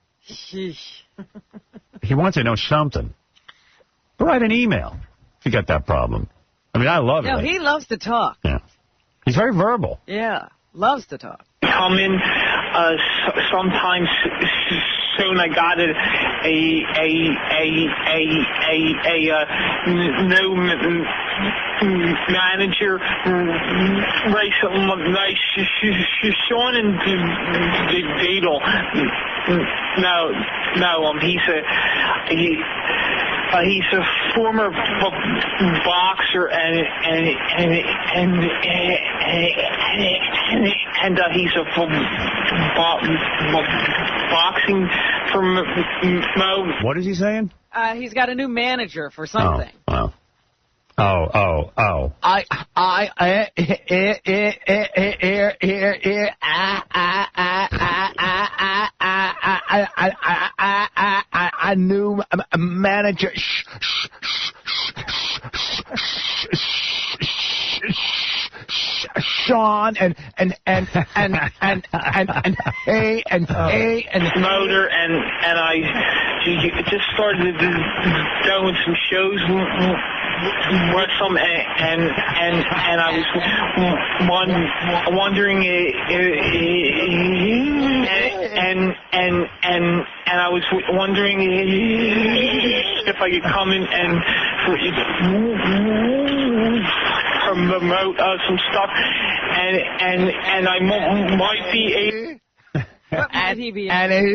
A: He wants to know something. But write an email if you got that problem. I mean, I love it.
E: No, he loves to talk.
A: Yeah. He's very verbal.
E: Yeah, loves to talk.
D: Come in sometimes soon. I got a new manager recently. Sean and Deedle. No, he's a former boxer and he's a boxing from Mo.
A: What is he saying?
E: He's got a new manager for something.
A: Oh.
C: A new manager. Sean and
D: motor and I just started doing some shows with some and I was wondering and I was wondering if I could come in and promote some stuff and I might be a.
E: What might he be?
C: Hey.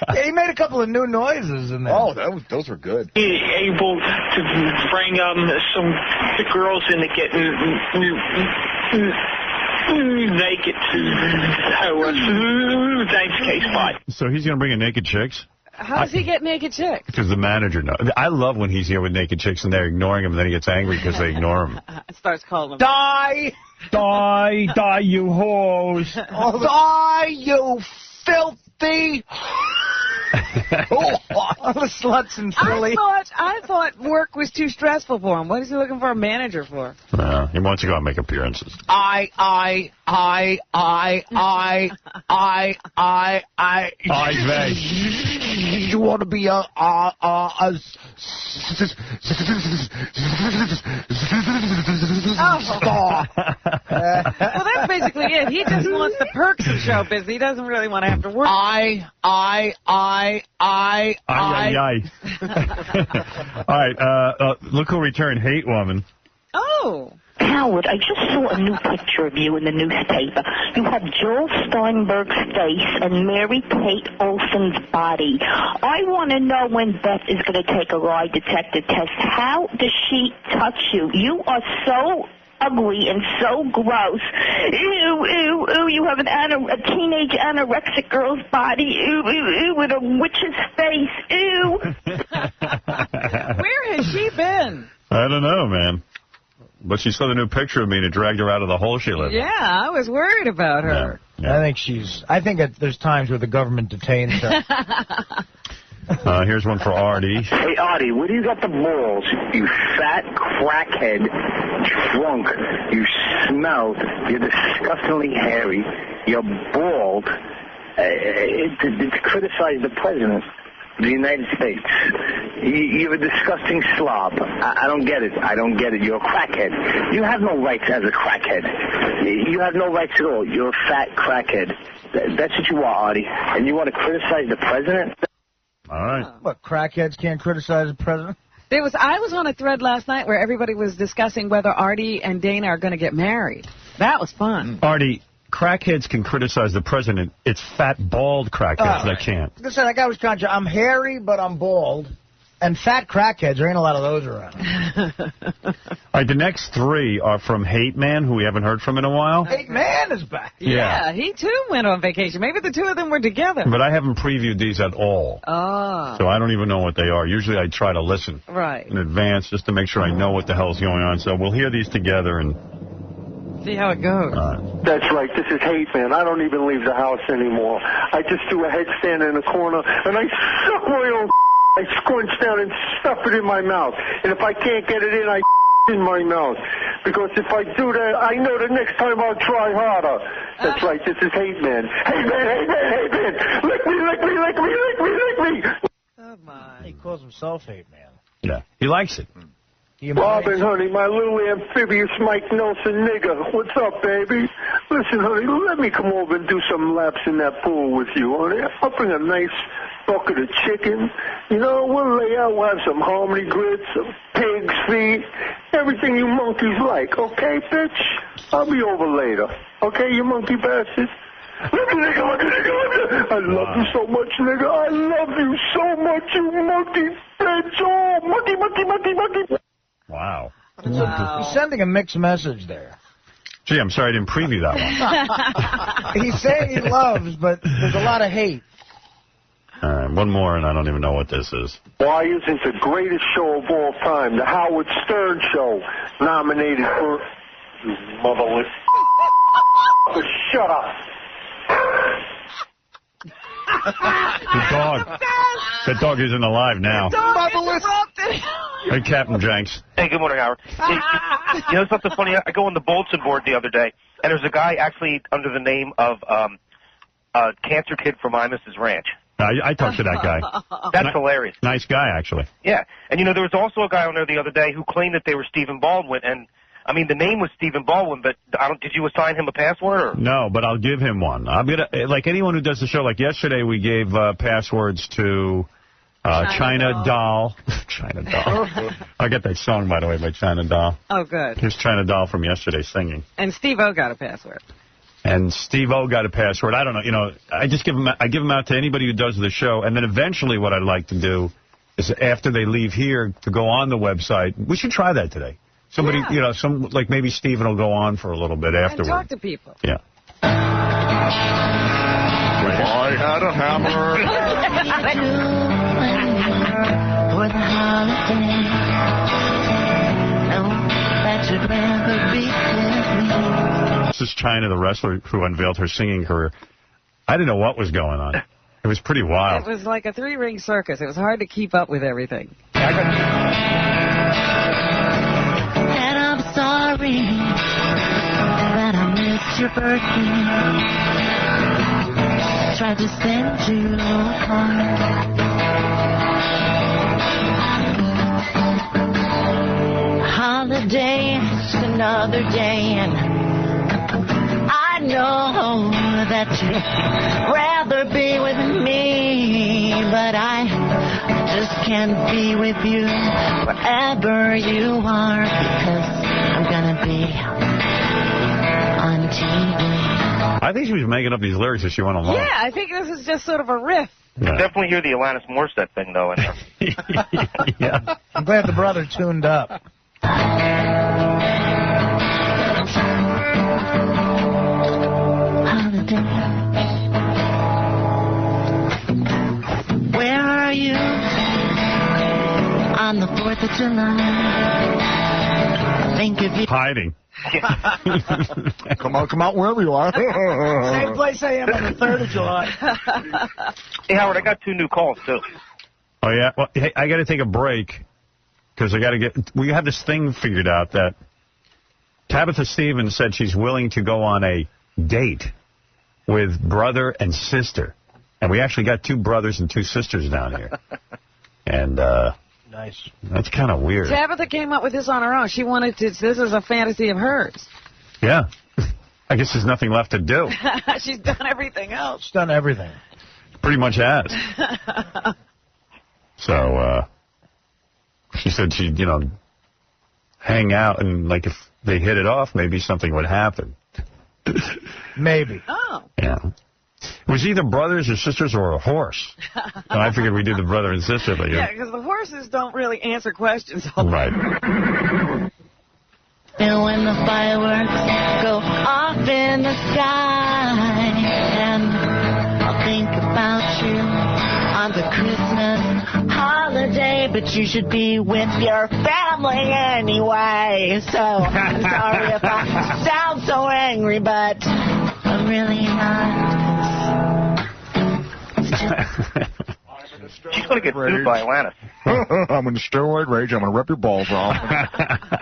C: Yeah, he made a couple of new noises in there.
R: Oh, those were good.
D: Able to bring some girls in to get naked to thanks, K-Spot.
A: So he's going to bring in naked chicks?
E: How does he get naked chicks?
A: Because the manager knows. I love when he's here with naked chicks and they're ignoring him and then he gets angry because they ignore him.
E: Starts calling them.
C: Die! Die, you hoes! Die, you filthy! All the sluts in Philly.
E: I thought work was too stressful for him. What is he looking for a manager for?
A: He wants to go out and make appearances.
C: You want to be a
E: well, that's basically it. He just wants the perks of show business. He doesn't really want to have to work.
A: All right, look who returned. Hate Woman.
F: Oh. Howard, I just saw a new picture of you in the newspaper. You have Joel Steinberg's face and Mary Kate Olsen's body. I want to know when Beth is going to take a lie detector test. How does she touch you? You are so ugly and so gross. Ew, ew, ew, you have a teenage anorexic girl's body. Ew, ew, ew, with a witch's face. Ew.
E: Where has she been?
A: I don't know, man. But she saw the new picture of me and it dragged her out of the hole she lived in.
E: Yeah, I was worried about her.
C: Yeah. I think there's times where the government detains her.
A: Here's one for Artie.
W: Hey, Artie, where do you got the balls? You fat crackhead drunk. You smell. You're disgustingly hairy. You're bald. to criticize the president of the United States. You're a disgusting slob. I don't get it. I don't get it. You're a crackhead. You have no rights as a crackhead. You have no rights at all. You're a fat crackhead. That's what you are, Artie. And you want to criticize the president?
A: All right.
C: What, crackheads can't criticize the president?
E: I was on a thread last night where everybody was discussing whether Artie and Dana are going to get married. That was fun.
A: Artie, crackheads can criticize the president. It's fat, bald crackheads that can't.
C: Listen, that guy was trying to. I'm hairy, but I'm bald. And fat crackheads, there ain't a lot of those around.
A: All right, the next three are from Hate Man, who we haven't heard from in a while.
C: Hate Man is back.
E: Yeah, he too went on vacation. Maybe the two of them were together.
A: But I haven't previewed these at all.
E: Oh.
A: So I don't even know what they are. Usually I try to listen in advance just to make sure I know what the hell's going on. So we'll hear these together and
E: see how it goes.
J: That's right. This is Hate Man. I don't even leave the house anymore. I just do a headstand in the corner, and I suck my own. I scrunch down and stuff it in my mouth. And if I can't get it in, I in my mouth. Because if I do that, I know the next time I'll try harder. That's right. This is Hate Man. Hate Man, Hate Man, Hate Man. Lick me, lick me, lick me, lick me, lick me.
C: Oh, my. He calls himself Hate Man.
A: Yeah, he likes it.
J: Robin, honey, my little amphibious Mike Nelson nigga. What's up, baby? Listen, honey, let me come over and do some laps in that pool with you, honey. I'll bring a nice bucket of chicken. You know, we'll lay out, we'll have some harmony grits, some pig's feet, everything you monkeys like, okay, bitch? I'll be over later. Okay, you monkey bastard? Look, nigga, look, nigga. I love you so much, nigga. I love you so much, you monkey bitch. Oh, monkey, monkey, monkey, monkey.
A: Wow.
C: He's sending a mixed message there.
A: Gee, I'm sorry I didn't preview that one.
C: He's saying he loves, but there's a lot of hate.
A: All right, one more, and I don't even know what this is.
J: Why isn't the greatest show of all time, the Howard Stern Show, nominated for... You motherless... Shut up.
A: The dog. That dog isn't alive now. Hey, Captain Jenks.
P: Hey, good morning, Howard. You know something funny? I go on the bulletin board the other day, and there's a guy actually under the name of Cancer Kid from Imus's Ranch.
A: I talked to that guy.
P: That's hilarious.
A: Nice guy, actually.
P: Yeah, and you know, there was also a guy on there the other day who claimed that they were Stephen Baldwin, and I mean, the name was Stephen Baldwin, but did you assign him a password? Or?
A: No, but I'll give him one. I'm gonna, like anyone who does the show, like yesterday we gave passwords to China Doll. China Doll. I got that song, by the way, by China Doll.
E: Oh, good.
A: Here's China Doll from yesterday singing.
E: And Steve-O got a password.
A: And Steve-O got a password. I don't know. You know, I just give them out to anybody who does the show. And then eventually what I'd like to do is after they leave here to go on the website. We should try that today. Somebody, you know, like maybe Steven will go on for a little bit afterward.
E: And talk to people.
A: Yeah.
R: If I had a hammer.
L: For the holiday, no, that should never be with me.
A: This is China, the wrestler who unveiled her singing career. I didn't know what was going on. It was pretty wild.
E: It was like a three-ring circus. It was hard to keep up with everything.
L: And I'm sorry that I missed your birthday. Tried to send you a card. Holiday, just another day, and I know that you'd rather be with me, but I just can't be with you wherever you are, because I'm gonna be on TV.
A: I think she was making up these lyrics as she went along.
E: Yeah, I think this is just sort of a riff.
P: Yeah. Definitely hear the Alanis Morissette thing, though. In there.
A: Yeah.
C: I'm glad the brother tuned up.
L: Holiday. Where are you on the 4th of July? Think of you.
A: Hiding.
Q: Come out wherever you are.
C: Same place I am on the 3rd of July.
P: Hey, Howard, I got 2 new calls, too.
A: Oh, yeah? Well, hey, I got to take a break because we have this thing figured out that Tabitha Stevens said she's willing to go on a date with brother and sister. And we actually got 2 brothers and 2 sisters down here. And
C: nice.
A: That's kind of weird.
E: Tabitha came up with this on her own. She wanted to, this is a fantasy of hers.
A: Yeah. I guess there's nothing left to do.
E: She's done everything else.
C: She's done everything.
A: Pretty much has. So, she said she'd, hang out and, like, if they hit it off, maybe something would happen.
C: Maybe.
E: Oh.
A: Yeah. It was either brothers or sisters or a horse. And I figured we did the brother and sister. But
E: Yeah, because the horses don't really answer questions all the
A: right.
E: time.
L: And when the fireworks go off in the sky, and I'll think about you on the Christmas holiday, but you should be with your family anyway. So I'm sorry if I sound so angry, but I'm really not.
P: She's going to get sued by Atlantis.
R: I'm in steroid rage. I'm going to rip your balls off.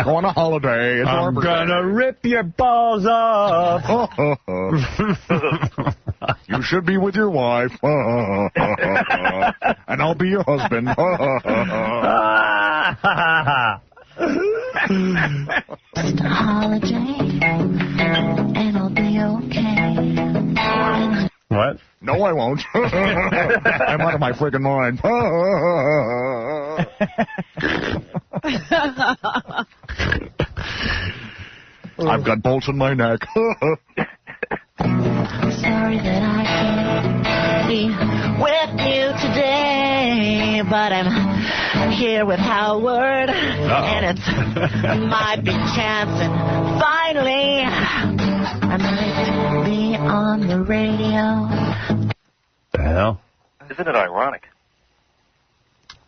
R: Go on a holiday. It's
A: I'm
R: Arbor
A: going to
R: Day.
A: rip your balls off.
R: You should be with your wife. And I'll be your husband.
L: Just a holiday, and I'll be okay.
A: What?
R: No, I won't. I'm out of my freaking mind. I've got bolts in my neck.
L: I'm sorry that I can't be with you today, but I'm here with Howard, and it's my big chance, and finally I might be on the radio.
A: The hell?
P: Isn't it ironic?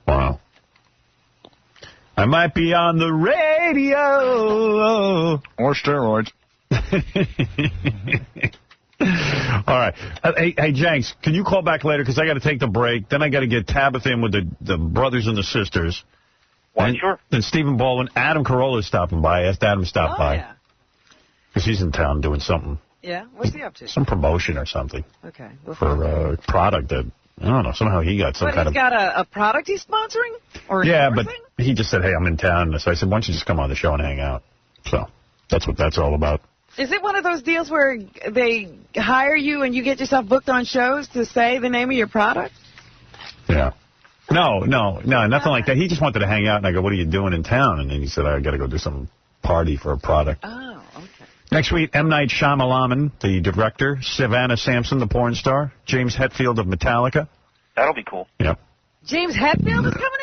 A: Wow. I might be on the radio.
R: Or steroids.
A: All right. Hey, Jenks, can you call back later? Because I got to take the break. Then I got to get Tabitha in with the brothers and the sisters.
P: Why, sure.
A: Then Stephen Baldwin. Adam Carolla's stopping by. I asked Adam to stop by.
E: Yeah.
A: Because he's in town doing something.
E: Yeah? What's he up to?
A: Some promotion or something.
E: Okay.
A: For a product that, I don't know, somehow he got some
E: But
A: kind
E: he's
A: of...
E: got a product he's sponsoring? Or
A: Yeah, but he just said, hey, I'm in town. So I said, why don't you just come on the show and hang out? So that's what that's all about.
E: Is it one of those deals where they hire you and you get yourself booked on shows to say the name of your product?
A: Yeah. No, nothing like that. He just wanted to hang out, and I go, what are you doing in town? And then he said, I got to go do some party for a product.
E: Oh, okay.
A: Next week, M. Night Shyamalan, the director, Savannah Sampson, the porn star, James Hetfield of Metallica.
P: That'll be cool.
A: Yep.
E: James Hetfield is coming